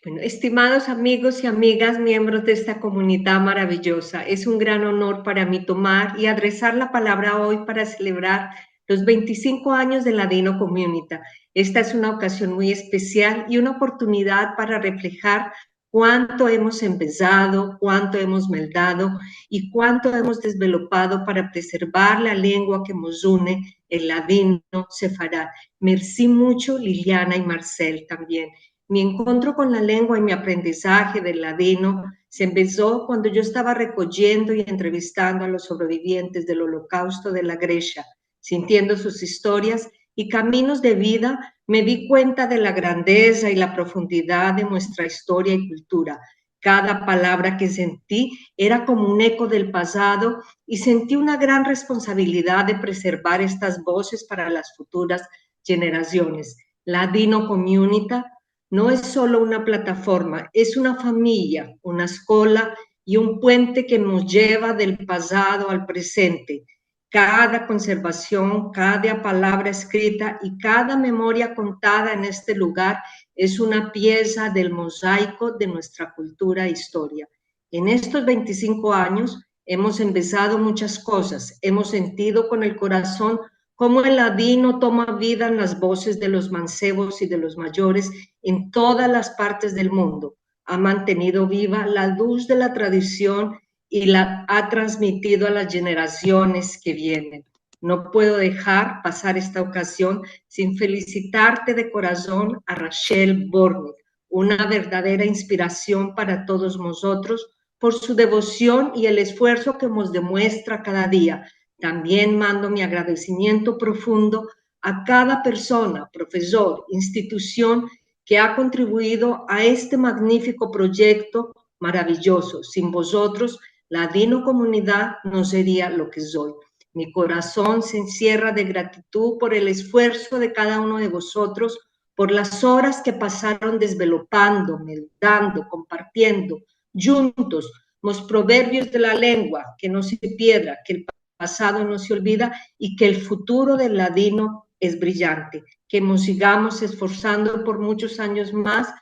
Bueno, estimados amigos y amigas, miembros de esta comunidad maravillosa, es un gran honor para mí tomar y adresar la palabra hoy para celebrar los 25 años de Ladino Comunità. Esta es una ocasión muy especial y una oportunidad para reflejar cuánto hemos empezado, cuánto hemos meldado y cuánto hemos desvelopado para preservar la lengua que nos une, el ladino sefarad. Merci mucho, Liliana y Marcel también. Mi encuentro con la lengua y mi aprendizaje del ladino se empezó cuando yo estaba recogiendo y entrevistando a los sobrevivientes del Holocausto de la Grecia, sintiendo sus historias y caminos de vida. Me di cuenta de la grandeza y la profundidad de nuestra historia y cultura. Cada palabra que sentí era como un eco del pasado y sentí una gran responsabilidad de preservar estas voces para las futuras generaciones. Ladino Comunità no es solo una plataforma, es una familia, una escuela y un puente que nos lleva del pasado al presente. Cada conservación, cada palabra escrita y cada memoria contada en este lugar es una pieza del mosaico de nuestra cultura e historia. En estos 25 años hemos empezado muchas cosas, hemos sentido con el corazón cómo el ladino toma vida en las voces de los mancebos y de los mayores en todas las partes del mundo. Ha mantenido viva la luz de la tradición y la ha transmitido a las generaciones que vienen. No puedo dejar pasar esta ocasión sin felicitarte de corazón a Rachel Bornik, una verdadera inspiración para todos nosotros por su devoción y el esfuerzo que nos demuestra cada día. También mando mi agradecimiento profundo a cada persona, profesor, institución que ha contribuido a este magnífico proyecto maravilloso. Sin vosotros, Ladino Comunidad no sería lo que soy. Mi corazón se encierra de gratitud por el esfuerzo de cada uno de vosotros, por las horas que pasaron desvelopando, meditando, compartiendo, juntos, los proverbios de la lengua, que no se pierda, que el pasado no se olvida y que el futuro del ladino es brillante. Que nos sigamos esforzando por muchos años más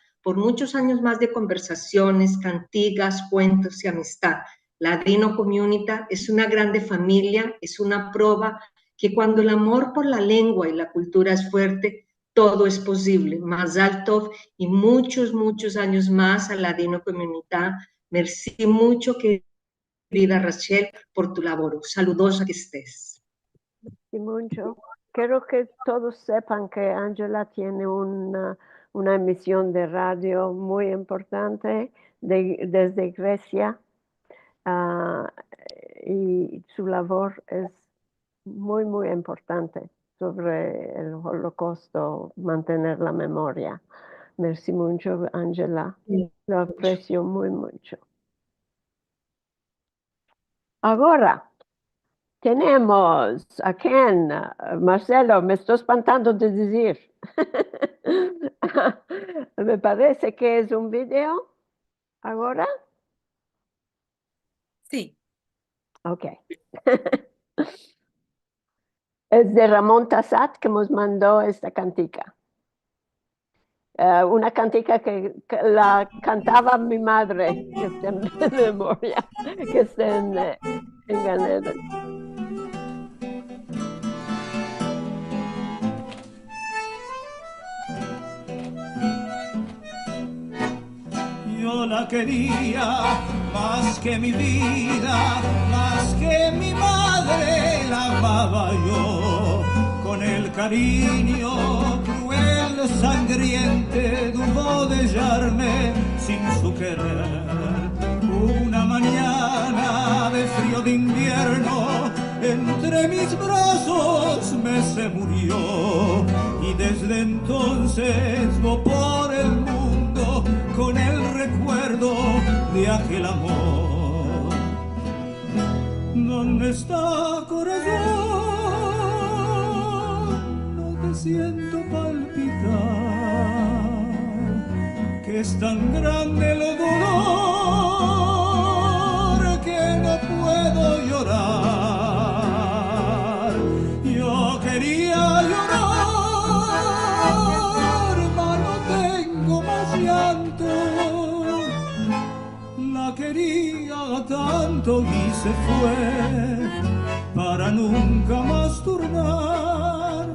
de conversaciones, cantigas, cuentos y amistad. Ladino Comunità es una grande familia, es una prueba que cuando el amor por la lengua y la cultura es fuerte, todo es posible. Mazal Tov y muchos, muchos años más a Ladino Comunità. Merci mucho, querida Rachel, por tu labor. Saludos a que estés. Y mucho. Quiero que todos sepan que Angela tiene una emisión de radio muy importante desde Grecia y su labor es muy, muy importante sobre el Holocausto, mantener la memoria. Merci mucho, Angela. Lo aprecio muy mucho. Ahora, tenemos a Ken. Marcelo, me estoy espantando de decir. Me parece que es un video. ¿Ahora? Sí. Ok. Es de Ramón Tassat que nos mandó esta cantica. Una cantica que la cantaba mi madre, que está en memoria, que está en Gan Eden. Yo la quería más que mi vida, más que mi madre, la amaba yo con el cariño cruel, sangriente, tuvo de hallarme sin su querer. Una mañana de frío de invierno, entre mis brazos me se murió, y desde entonces voy por el mundo con el recuerdo de aquel amor. ¿Dónde está, corazón? No te siento palpitar, que es tan grande el dolor que no puedo llorar. Yo quería llorar, mas no tengo más llanto. La quería tanto y se fue para nunca más tornar.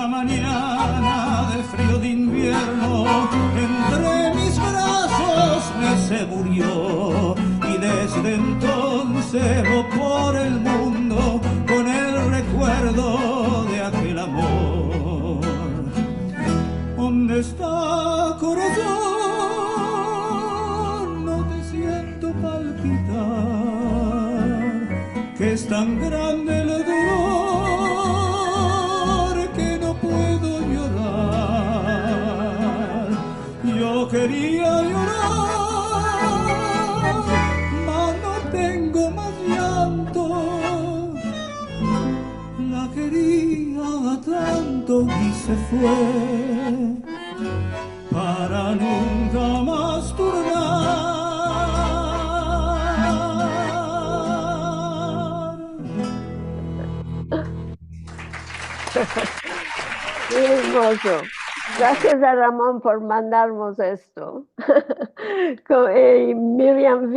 Mañana de frío de invierno, entre mis brazos me se murió, y desde entonces voy por el mundo con el recuerdo de aquel amor. ¿Dónde está, corazón? No te siento palpitar, que es tan grande el dolor puedo llorar. Yo quería llorar, mas no tengo más llanto. La quería tanto y se fue para nunca más tornar. Qué hermoso. Gracias a Ramón por mandarnos esto. Miriam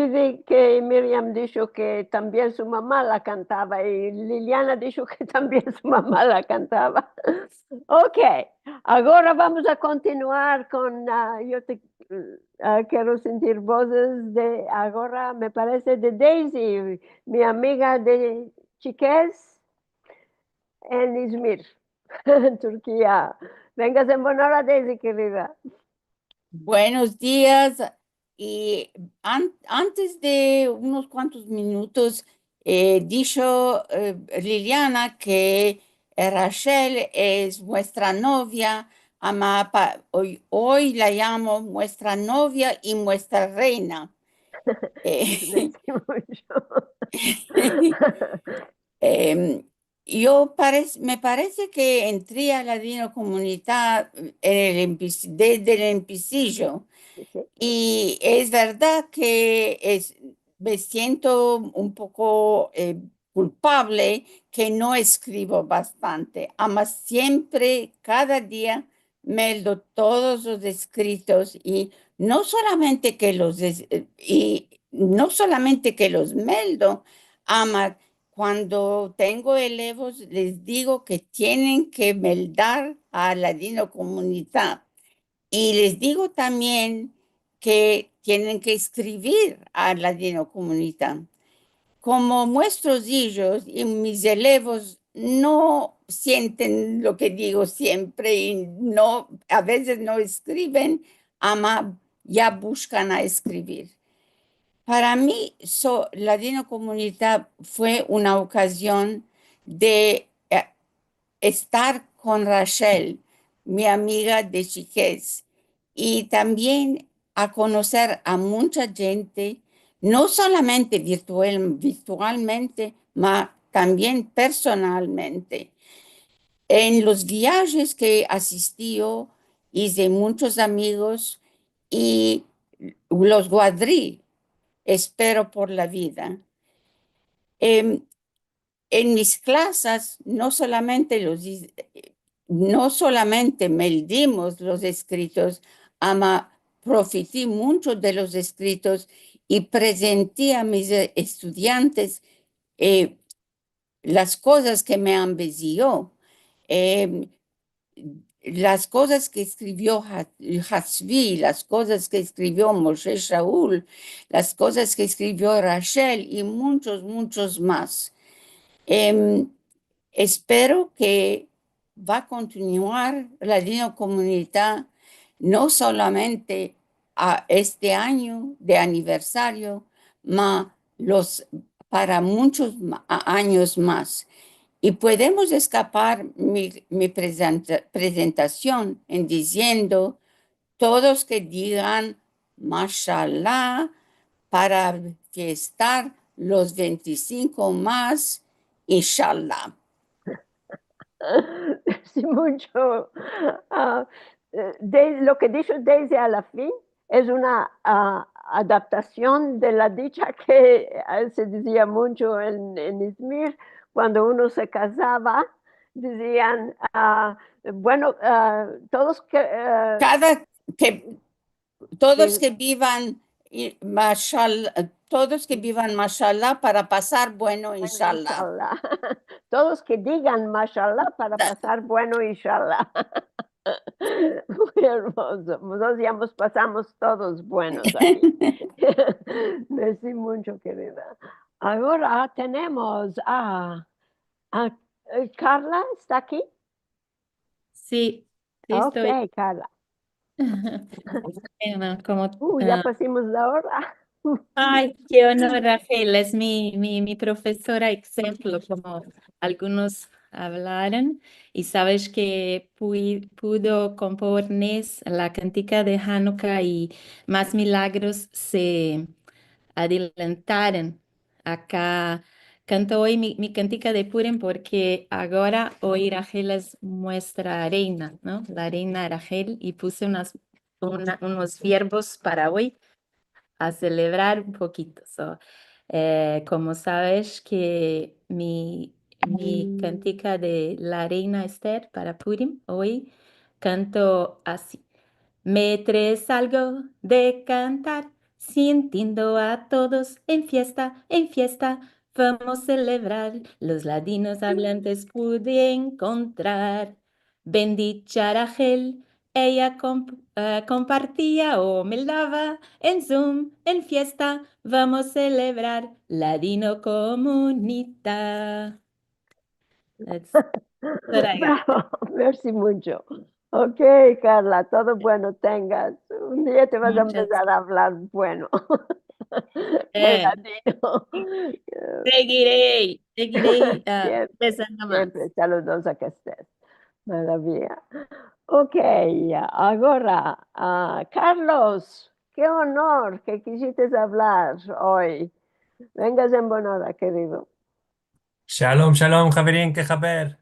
dijo que también su mamá la cantaba y Liliana dijo que también su mamá la cantaba. Ok, ahora vamos a continuar con, quiero sentir voces de, ahora me parece de Daisy, mi amiga de Chiques en Izmir. Turquía. Vengas en honor a Daisy, querida. Buenos días. Y antes de unos cuantos minutos, dijo Liliana que Rachel es vuestra novia. Hoy la llamo vuestra novia y vuestra reina. Merci mucho. Me parece que entré a la Dino Comunidad desde el empecillo. Sí. Y es verdad que me siento un poco culpable que no escribo bastante. Además, siempre, cada día, meldo todos los escritos y no solamente que no solamente que los meldo, ama, cuando tengo elevos, les digo que tienen que meldar a la Dino Comunidad. Y les digo también que tienen que escribir a la Dino Comunidad. Como nuestros hijos y mis elevos no sienten lo que digo siempre y no, a veces no escriben, ama ya buscan a escribir. Para mí, la Dino Comunidad fue una ocasión de estar con Rachel, mi amiga de chiquez, y también a conocer a mucha gente, no solamente virtualmente, mas también personalmente. En los viajes que asistió, hice muchos amigos y los guardé, espero por la vida. Em, en mis clases no solamente meldimos los escritos, ama profité mucho de los escritos y presenté a mis estudiantes eh, las cosas que me han enviado, eh, las cosas que escribió Hasvi, las cosas que escribió Moshe Shaul, las cosas que escribió Rachel y muchos, muchos más. Espero que va a continuar la Dino Comunidad no solamente a este año de aniversario, ma para muchos años más. Y podemos escapar mi presentación en diciendo todos que digan Mashallah para fiestar los 25 más, Inshallah. Sí, mucho. Lo que dijo Daisy a la fin es una adaptación de la dicha que se decía mucho en Izmir, cuando uno se casaba, decían, bueno, todos que... Todos que vivan, todos que vivan, mashallah, para pasar bueno, inshallah. Inshallah. Todos que digan mashallah para pasar bueno, inshallah. Muy hermoso. Nosotros ya nos pasamos todos buenos aquí. Merci mucho, querida. Ahora tenemos a Carla, ¿está aquí? Sí, sí Ok, estoy. Carla. Bueno, como, Ya pasamos la hora. ay, qué honor, Rafael, es mi profesora ejemplo, como algunos hablaron, y sabes que pudo componer la cantica de Hanukkah y más milagros se adelantaron. Acá canto hoy mi cantica de Purim porque ahora hoy Rachel es nuestra reina, ¿no? La reina Rachel, y puse unos verbos para hoy a celebrar un poquito. Como sabes que mi cantica de la reina Esther para Purim, hoy canto así. Me traes algo de cantar, sintiendo a todos en fiesta, vamos a celebrar. Los ladinos hablantes pude encontrar. Bendicha Rachel, ella compartía o me daba en Zoom, en fiesta, vamos a celebrar Ladino Comunita. Soraya. Bravo, merci mucho. Ok, Carla, todo bueno tengas. Un día te vas a Muchas. empezar a hablar bueno. El Eh, latino. seguiré Siempre, pensando más. siempre saludos a que estés. Maravilla. Ok, ahora, Carlos, qué honor que quisiste hablar hoy. Vengas en bonora, querido. Shalom, shalom, Javerín, que Javer.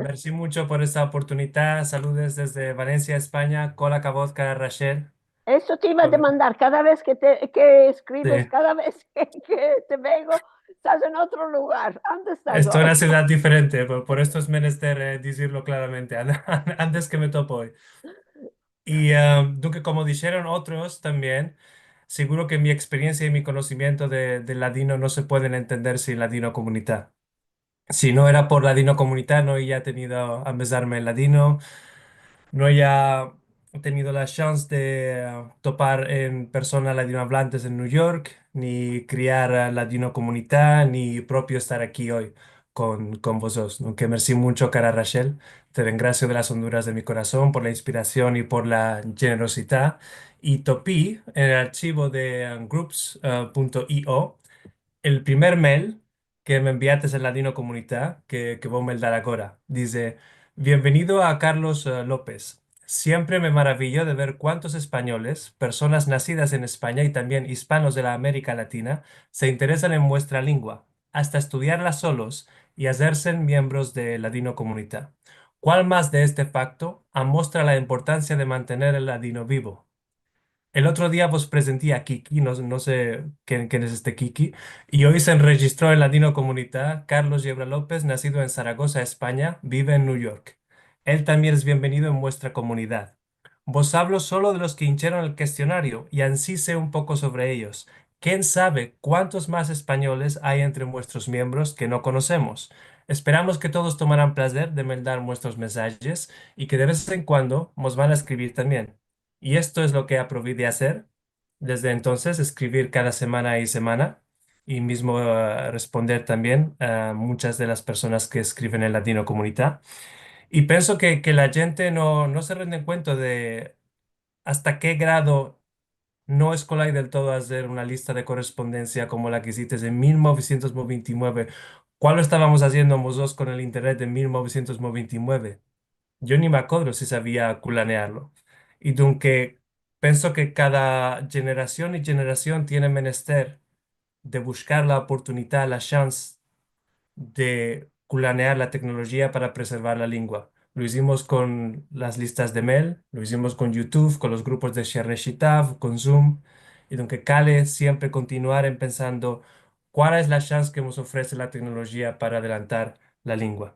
Merci mucho por esta oportunidad. Saludos desde Valencia, España. Cola Cabot, cara Rachel. Eso te iba a demandar, cada vez que escribes, Sí. cada vez que te veo, estás en otro lugar. ¿Dónde estás Estoy en hoy? una ciudad diferente, por esto es menester decirlo claramente, antes que me topo hoy. Y Duque, como dijeron otros también, seguro que mi experiencia y mi conocimiento del ladino no se pueden entender sin ladino comunidad. Si no era por ladino comunidad, no había tenido a empezarme en ladino. No haya tenido la chance de topar en persona latinohablantes en New York, ni criar a latino comunidad, ni propio estar aquí hoy con vosotros. Aunque merci mucho, cara Rachel. Te den gracias de las honduras de mi corazón por la inspiración y por la generosidad. Y topí en el archivo de groups.io el primer mail que me enviaste en Latino Comunidad, que voy a mail dar ahora. Dice, bienvenido a Carlos López. Siempre me maravilló de ver cuántos españoles, personas nacidas en España y también hispanos de la América Latina, se interesan en vuestra lengua, hasta estudiarla solos y hacerse miembros de Latino Comunidad. ¿Cuál más de este facto muestra la importancia de mantener el ladino vivo? El otro día vos presenté a Kiki, no sé quién es este Kiki, y hoy se registró en Latino Comunidad Carlos Yebra López, nacido en Zaragoza, España, vive en New York. Él también es bienvenido en vuestra comunidad. Vos hablo solo de los que hincharon el cuestionario y así sé un poco sobre ellos. ¿Quién sabe cuántos más españoles hay entre vuestros miembros que no conocemos? Esperamos que todos tomarán placer de mandar vuestros mensajes y que de vez en cuando nos van a escribir también. Y esto es lo que aprendí de hacer. Desde entonces, escribir cada semana y semana y mismo responder también a muchas de las personas que escriben en Latino Comunidad. Y pienso que la gente no se rinde cuenta de hasta qué grado no escolar del todo hacer una lista de correspondencia como la que hiciste en 1999. ¿Cuál estábamos haciendo nosotros con el Internet en 1999? Yo ni me acuerdo si sabía culanearlo. Y aunque pienso que cada generación y generación tiene menester de buscar la oportunidad, la chance de culanear la tecnología para preservar la lengua. Lo hicimos con las listas de mail, lo hicimos con YouTube, con los grupos de Shereshitav, con Zoom, y aunque cale siempre continuar en pensando cuál es la chance que nos ofrece la tecnología para adelantar la lengua.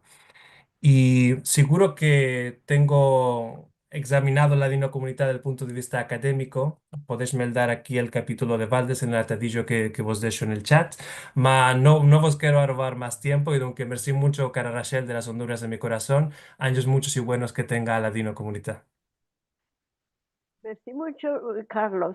Y seguro que tengo examinado la Dino Comunidad desde el punto de vista académico. Podéis dar aquí el capítulo de Valdes en el atadillo que vos dejo en el chat. Ma no vos quiero robar más tiempo y aunque merci mucho, cara Rachel, de las Honduras de mi corazón. Años muchos y buenos que tenga la Dino Comunidad. Merci mucho, Carlos.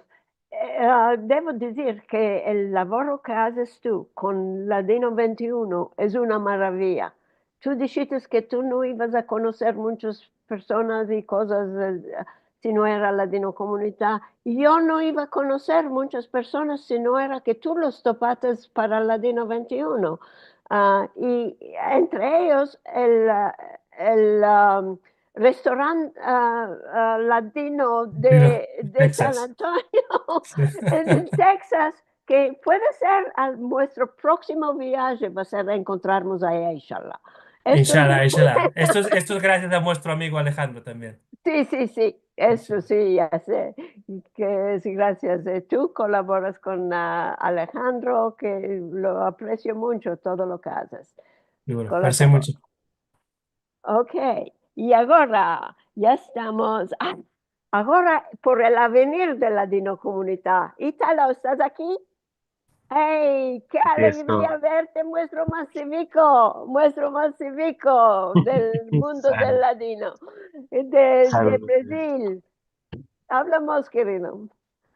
Debo decir que el laboro que haces tú con Ladino 21 es una maravilla. Tú dijiste que tú no ibas a conocer muchas personas y cosas si no era Ladino Comunidad. Yo no iba a conocer muchas personas si no era que tú los topates para Ladino 21. Y entre ellos el restaurante latino de San Texas. Antonio, Sí. en Texas, que puede ser a nuestro próximo viaje, va a ser encontrarnos allá, inshallah. Inshallah, inshallah. Esto es gracias a nuestro amigo Alejandro también. Sí, eso sí, ya sé, que sí, gracias. Tú colaboras con Alejandro, que lo aprecio mucho todo lo que haces. Y bueno, Con la merci mucho. Ok, y ahora ya estamos, ahora por el avenir de la Dino Comunidad. Ítalo, ¿estás aquí? ¡Hey! ¡Qué alegría verte, muestro más cívico del mundo del ladino, de Brasil! Hablamos, querido.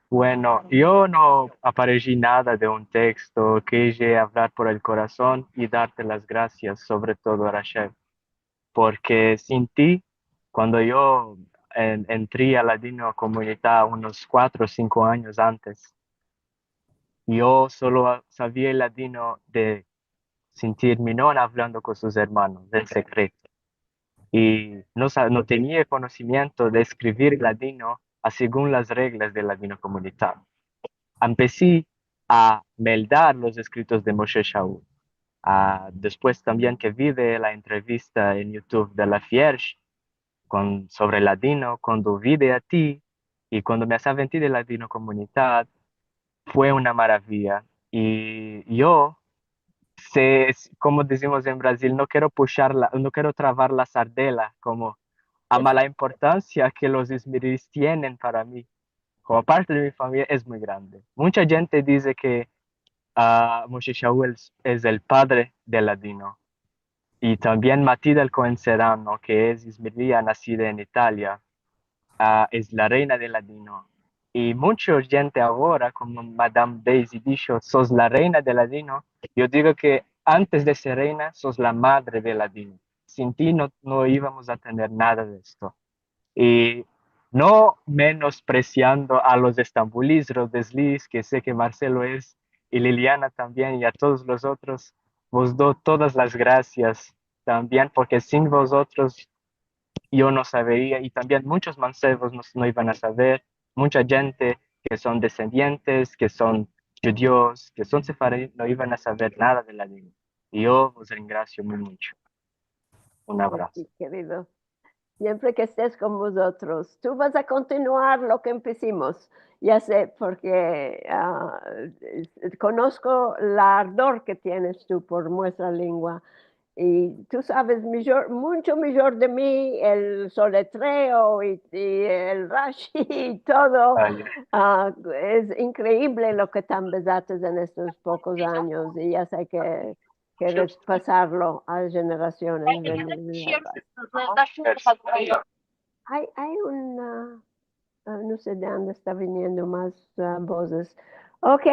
Bueno, yo no aparecí nada de un texto, quise hablar por el corazón y darte las gracias, sobre todo, Rachel. porque sin ti, cuando yo entré a Ladino Comunidad unos 4 o 5 años antes, yo solo sabía el ladino de sentir mi nona hablando con sus hermanos, en secreto. Y no tenía conocimiento de escribir ladino según las reglas de Ladino Comunidad. Empecé a meldar los escritos de Moshe Shaul. Después también que vi de la entrevista en YouTube de la Fierge sobre ladino, cuando vi de a ti y cuando me aventé de Ladino Comunidad, fue una maravilla. Y yo como decimos en Brasil, no quiero no quiero trabar la sardela, como ama la importancia que los esmeritis tienen para mí. Como parte de mi familia es muy grande. Mucha gente dice que Moshe Shaul es el padre del ladino. Y también Matilda el Cohen Serrano, que es ismería nacida en Italia, es la reina del ladino. Y mucha gente ahora, como Madame Daisy dijo, sos la reina del ladino. Yo digo que antes de ser reina, sos la madre del ladino. Sin ti no íbamos a tener nada de esto. Y no menospreciando a los estambulis, los desliz, que sé que Marcelo es, y Liliana también, y a todos los otros, os doy todas las gracias también, porque sin vosotros yo no sabría, y también muchos mancebos no iban a saber, mucha gente que son descendientes, que son judíos, que son sefaradíes, no iban a saber nada de la lengua. Y yo os gracio muy mucho. Un abrazo. Sí, querido. Siempre que estés con vosotros, tú vas a continuar lo que empecimos. Ya sé, porque conozco el ardor que tienes tú por nuestra lengua. Y tú sabes mucho mejor de mí el soletreo y el Rashi y todo. Es increíble lo que te empezaste en estos pocos años y ya sé que quieres pasarlo a generaciones venideras. Hay una, no sé de dónde está viniendo más voces. Ok,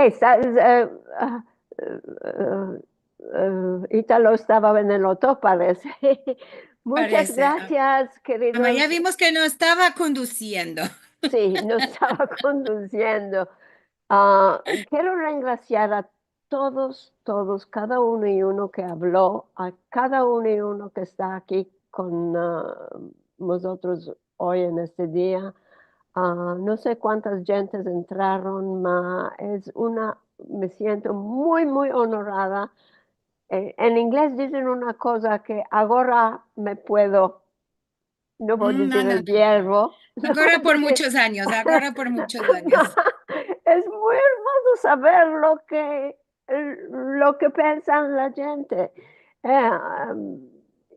Ítalo estaba en el otro, parece. Muchas Parece. gracias, queridos. Ya vimos que no estaba conduciendo. Sí, no estaba conduciendo. Quiero regraciar a todos, cada uno y uno que habló, a cada uno y uno que está aquí con nosotros hoy en este día. No sé cuántas gentes entraron, me siento muy, muy honorada. En inglés dicen una cosa que ahora me puedo, no voy a decir el verbo. Ahora por muchos años, ahora por muchos años. Es muy hermoso saber lo que piensan la gente.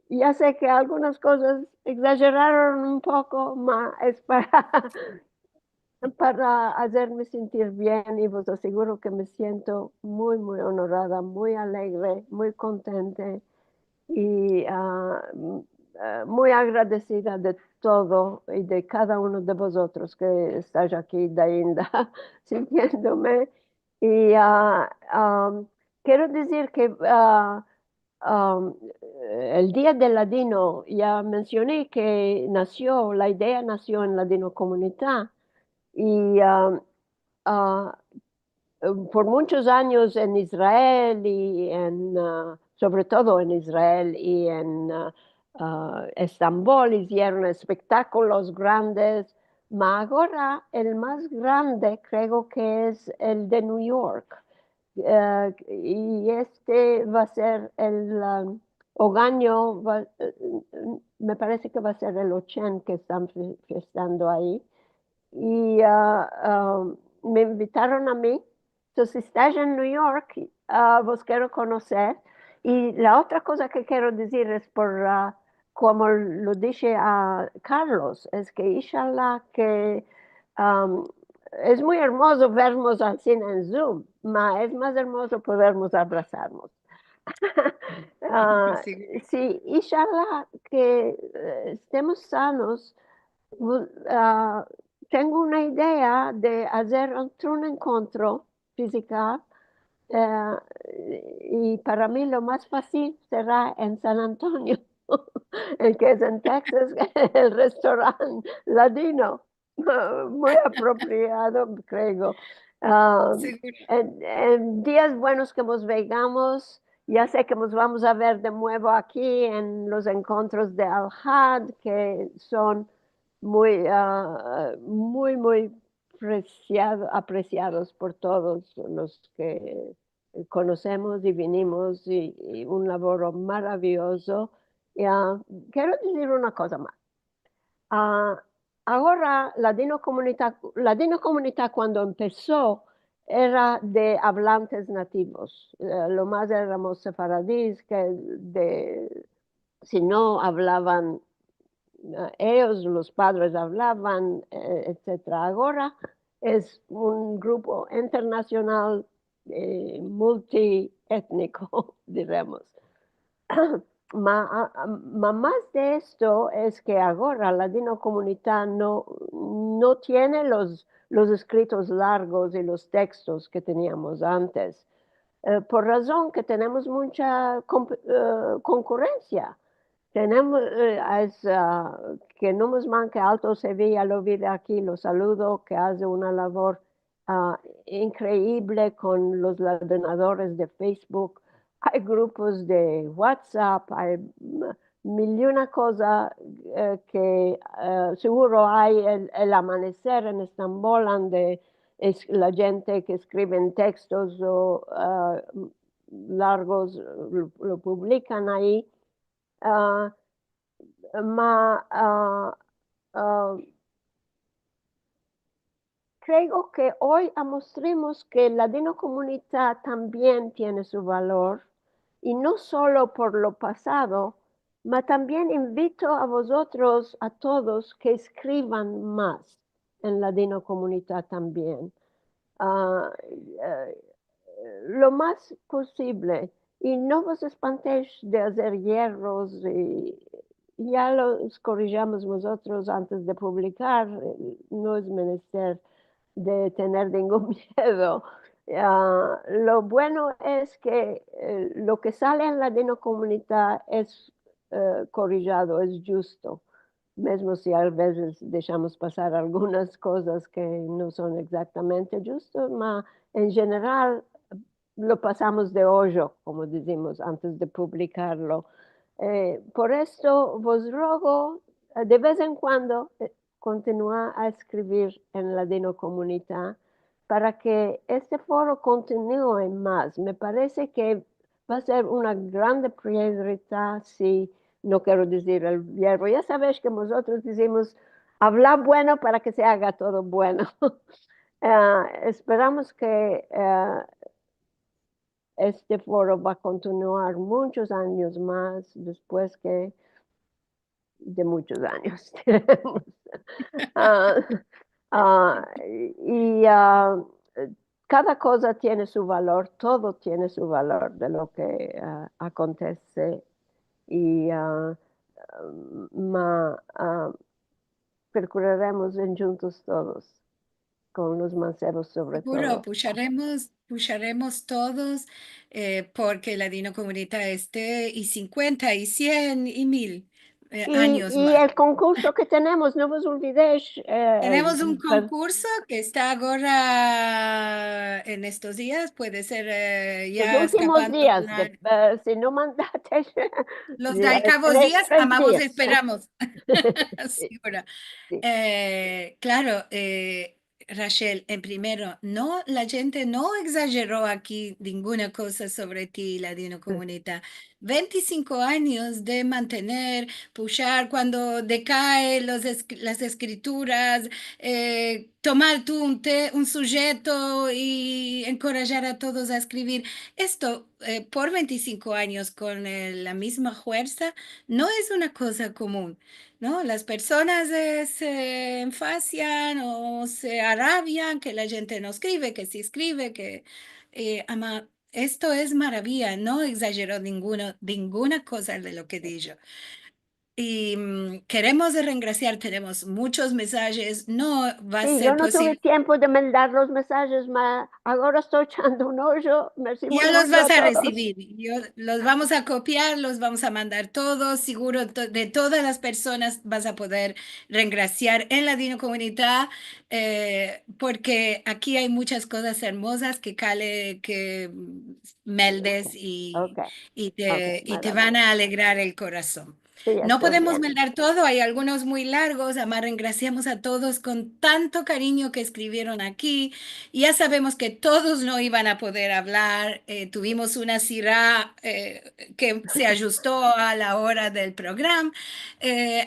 Ya sé que algunas cosas exageraron un poco, más es para hacerme sentir bien y os aseguro que me siento muy, muy honorada, muy alegre, muy contenta y muy agradecida de todo y de cada uno de vosotros que estáis aquí de Inda sintiéndome. Y quiero decir que el Día del Ladino, ya mencioné que la idea nació en Ladino Comunidad y por muchos años en Israel y sobre todo en Israel y en Estambul hicieron espectáculos grandes, pero ahora el más grande creo que es el de New York. Y este va a ser el Ogaño, me parece que va a ser el 80 que están festando ahí. Y me invitaron a mí. Entonces, si estás en New York, vos quiero conocer. Y la otra cosa que quiero decir es como lo dije a Carlos, es que inshallah que es muy hermoso vernos así en Zoom, pero es más hermoso podernos abrazarnos. Sí, inshallah que estemos sanos. Tengo una idea de hacer un encuentro físico y para mí lo más fácil será en San Antonio. el que es en Texas, el restaurante latino, muy apropiado, creo. Seguro. En días buenos que nos veamos, ya sé que nos vamos a ver de nuevo aquí en los encuentros de Al-Had, que son muy apreciados por todos los que conocemos y vinimos, y un labor maravilloso. Y, quiero decir una cosa más. Ah, ahora la Dino Comunità cuando empezó era de hablantes nativos. Lo más éramos sefaradíes si no hablaban ellos, los padres hablaban, etcétera. Ahora es un grupo internacional multiétnico, diremos. Más de esto es que ahora la Dino Comunità no tiene los escritos largos y los textos que teníamos antes, por razón que tenemos mucha concurrencia. Tenemos, que no nos manque Alto Sevilla, lo vi de aquí, lo saludo, que hace una labor increíble con los ordenadores de Facebook. Hay grupos de WhatsApp, hay mil y una cosas que seguro hay el amanecer en Estambul, donde es la gente que escriben textos o largos lo publican ahí. Ah, ma creo que hoy mostremos que la Dino Comunità también tiene su valor, y no solo por lo pasado, ma también invito a vosotros, a todos, que escriban más en la Dino Comunità también. Lo más posible, y no vos espantéis de hacer hierros, y ya los corrigamos nosotros antes de publicar, no es menester de tener ningún miedo. Lo bueno es que lo que sale en la Dino Comunità es corrigido, es justo, mismo si a veces dejamos pasar algunas cosas que no son exactamente justas, pero en general lo pasamos de hoyo, como decimos, antes de publicarlo. Por esto vos ruego de vez en cuando continuar a escribir en la Dino Comunità para que este foro continúe más. Me parece que va a ser una grande prioridad, si no quiero decir el verbo. Ya sabéis que nosotros decimos hablar bueno para que se haga todo bueno. Esperamos que este foro va a continuar muchos años más, después de muchos años. Y cada cosa tiene su valor, todo tiene su valor de lo que acontece. Y procuraremos en juntos todos, con los mancebos sobre Seguro, todo. pusharemos todos, porque la Dino Comunità esté y 50 y 100 y 1000 años Y más. el concurso que tenemos, no os olvidéis. Tenemos un concurso que está ahora en estos días, puede ser Los ya últimos escapando días, la- si no mandaste, los ya cabos días, 3 días. esperamos. Sí, Seguro. sí. Claro, Rachel, en primero, no, la gente no exageró aquí ninguna cosa sobre ti, Ladino Comunidad. 25 años de mantener, pushar cuando decae las escrituras, tomar tú un sujeto y encorajar a todos a escribir. Esto, por 25 años con la misma fuerza, no es una cosa común. ¿No? Las personas se enfacian o se arabian que la gente no escribe, que sí escribe, que esto es maravilla, no exageró ninguna cosa de lo que dijo. Y queremos reengraciar, tenemos muchos mensajes, no va a Sí, ser yo no tuve posible. tiempo de mandar los mensajes, mas ahora estoy echando un ojo. Merci Ya muy los mucho vas a a todos. recibir. Los vamos a copiar, los vamos a mandar todos. Seguro de todas las personas vas a poder reengraciar en Ladino Comunidad, porque aquí hay muchas cosas hermosas que Cale, que meldes Ok, y ok, te van a alegrar el corazón. sí, No estoy podemos bien. meldar todo, hay algunos muy largos. Además, graciamos a todos con tanto cariño que escribieron aquí. Ya sabemos que todos no iban a poder hablar. Tuvimos una CIRA que se ajustó a la hora del programa.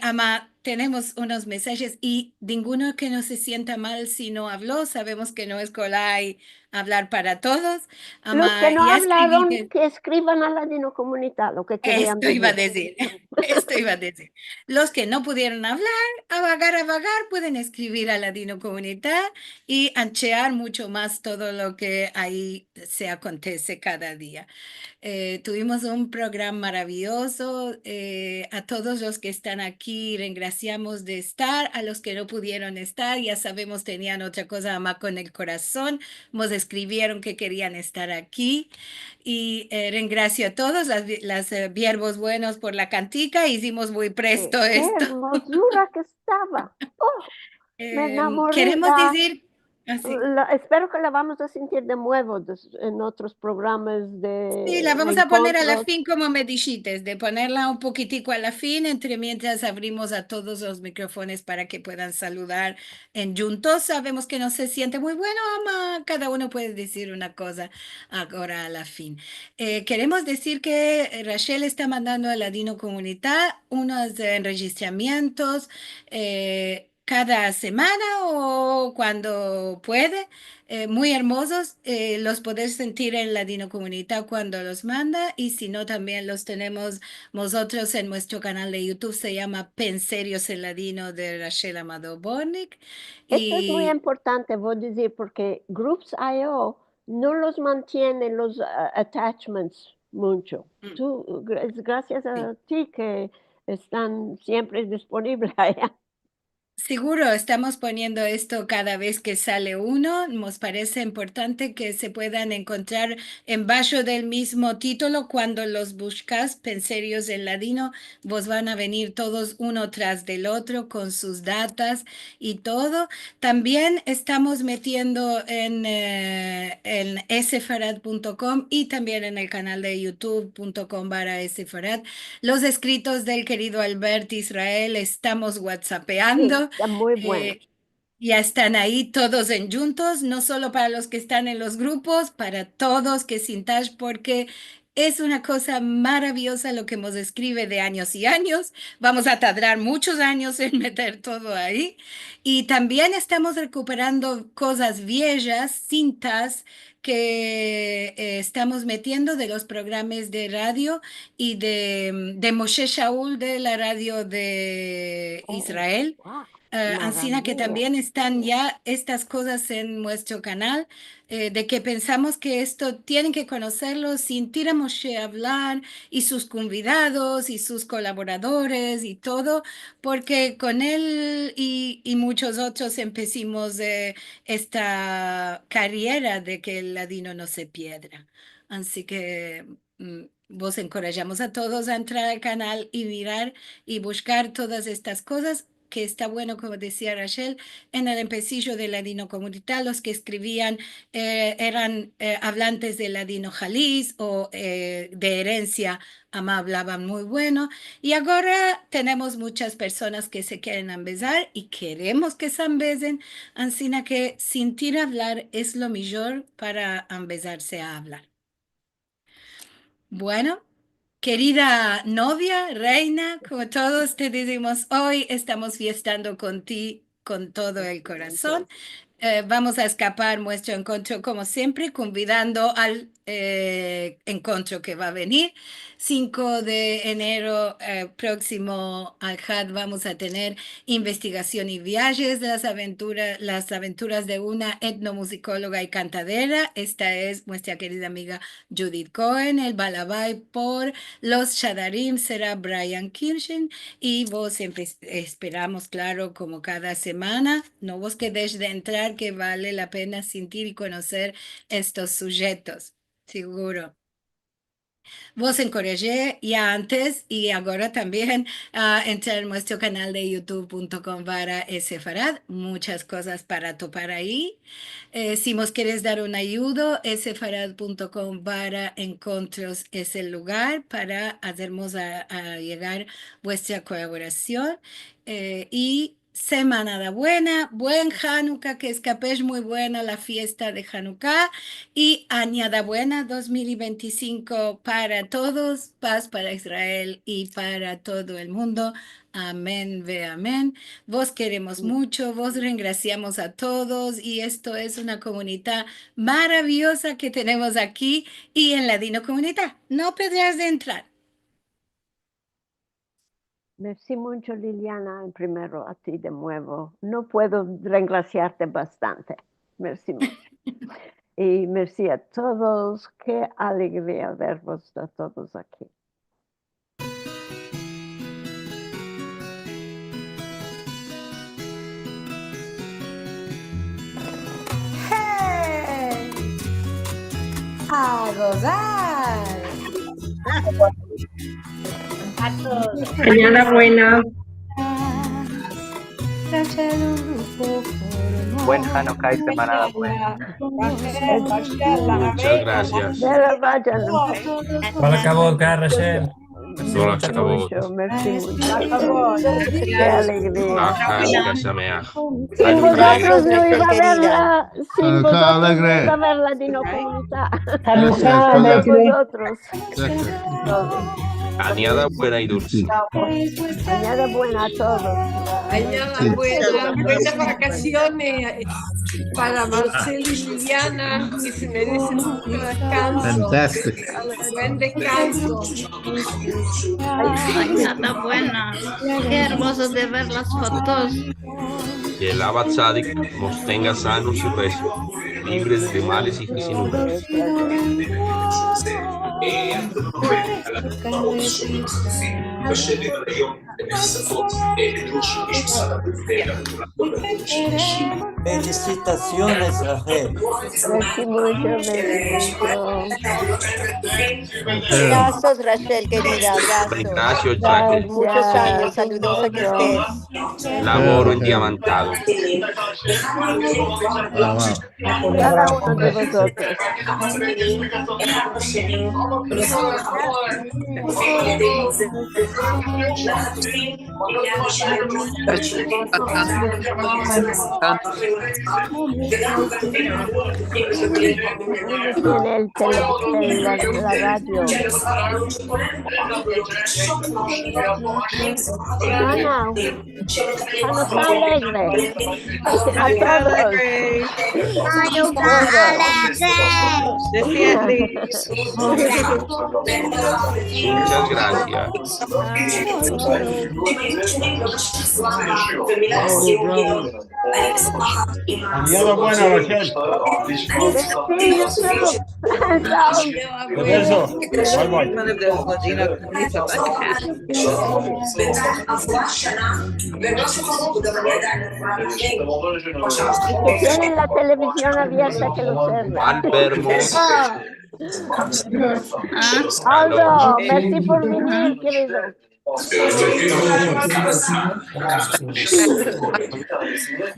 Ama, tenemos unos mensajes y ninguno que no se sienta mal si no habló. Sabemos que no es colay hablar para todos. Los que Ama, no ya escribí hablaron, que escriban a Ladino Comunidad, lo que querían esto iba a decir. decir, esto iba a decir. Los que no pudieron hablar, a vagar, pueden escribir a Ladino Comunidad y anchear mucho más todo lo que ahí se acontece cada día. Tuvimos un programa maravilloso. A todos los que están aquí, les graciamos de estar. A los que no pudieron estar, ya sabemos, tenían otra cosa más con el corazón. Nos escribieron que querían estar aquí. Y gracias a todos, las viervos buenos por la cantica. Hicimos muy presto Qué esto. hermosura que estaba. Oh, me enamoré. Queremos decir, Espero que la vamos a sentir de nuevo en otros programas sí, de la vamos a poner a la encuentros. fin como me dijiste, de ponerla un poquitico a la fin, entre mientras abrimos a todos los micrófonos para que puedan saludar en juntos. Sabemos que no se siente muy bueno, ama, cada uno puede decir una cosa ahora a la fin. Queremos decir que Rachel está mandando a Ladino Comunidad unos enregistramientos cada semana o cuando puede, muy hermosos. Los podés sentir en Ladino Comunidad cuando los manda y si no también los tenemos nosotros en nuestro canal de YouTube, se llama Penserios en Ladino de Rachel Amado Bornik. Esto es muy Y importante, voy a decir, porque Groups.io no los mantiene los attachments mucho. Es gracias a ti que están siempre disponibles allá. seguro estamos poniendo esto cada vez que sale uno. Nos parece importante que se puedan encontrar en bajo del mismo título. Cuando los buscas, Penserios en Ladino, vos van a venir todos uno tras del otro con sus datas y todo. También estamos metiendo en sfarad.com y también en el canal de youtube.com/sfarad los escritos del querido Albert Israel. Estamos whatsappeando. Está muy bueno. Ya están ahí todos en juntos, no solo para los que están en los grupos, para todos que sintáis, porque es una cosa maravillosa lo que nos escribe de años y años. Vamos a tardar muchos años en meter todo ahí. Y también estamos recuperando cosas viejas, cintas que estamos metiendo de los programas de radio y de Moshe Shaul de la radio de Israel. Wow, Ancina que maravilla. también están ya estas cosas en nuestro canal, de que pensamos que esto tienen que conocerlo, sentir a Moshe hablar y sus convidados y sus colaboradores y todo, porque con él y muchos otros empecimos esta carrera de que el ladino no se pierda. Así que vos encorajamos a todos a entrar al canal y mirar y buscar todas estas cosas que está bueno, como decía Rachel, en el empecillo de Ladino Comunidad, los que escribían eran hablantes de Ladino Jalisco o de herencia, ama hablaban muy bueno, y ahora tenemos muchas personas que se quieren empezar y queremos que se embesen, así que sentir hablar es lo mejor para empezarse a hablar. Bueno. Querida novia, reina, como todos te decimos hoy, estamos fiestando con ti con todo el corazón. Vamos a escapar nuestro encuentro como siempre, convidando al encuentro que va a venir. 5 de enero próximo al HAD vamos a tener investigación y viajes de las aventuras de una etnomusicóloga y cantadera. Esta es nuestra querida amiga Judith Cohen. El balabay por los Shadarim será Brian Kirchen y vos esperamos, claro, como cada semana. No vos quedéis de entrar, que vale la pena sentir y conocer estos sujetos, seguro. Vos encorajé ya antes y ahora también a entrar en nuestro canal de youtube.com/Sefarad. Muchas cosas para topar ahí. Si nos quieres dar un ayudo, sefarad.com/encontros es el lugar para hacernos a llegar vuestra colaboración. Y semana buena, buen Hanukkah, que escapéis muy buena la fiesta de Hanukkah y añada buena 2025 para todos, paz para Israel y para todo el mundo. Amén, ve amén. Vos queremos mucho, vos regraciamos a todos y esto es una comunidad maravillosa que tenemos aquí y en Ladino Comunidad. No podrás de entrar. Merci mucho, Liliana, primero a ti de nuevo. No puedo regraciarte bastante. Merci mucho. Y merci a todos. Qué alegría verlos a todos aquí. ¡Hey! ¡A gozar! Mañana buena. Buen Hanukkah y semana buena. Muchas gracias. Hola, acabó, Rachel. Hola, acabó. Merci mucho. Qué alegría. Hanukkah Sameach. Sin vosotros no iba a verla. Sin Hanukkah vosotros no alegre. iba a ver la Dino Comunidad. Hanukkah Sin alegre. vosotros. Añada buena y dulce. Añada buena a todos. Añada Sí. buenas vacaciones para Marcelo y Liliana, que se merecen mucho descanso. Fantastic. Buen descanso. Nada buena. Qué hermoso de ver las fotos. Que el Abba Tzadik nos tenga sanos y rezos, libres de males y fisionuras. Felicitaciones, Rachel. Merci mucho, merci mucho. Abrazos, Rachel, querida, abrazos. Gracias, Jaque. Muchos años, saludos a que estés. Lavoro endiamantado. Cada uno de vosotros. Tiene la radio. Ana, Hanukkah alegre. A todos. Muchas gracias. Añada buena, Rachel. Beso. Bye, bye. Que tienen la televisión abierta, que lo sepan. Albermos. Aldo, merci por venir, querido.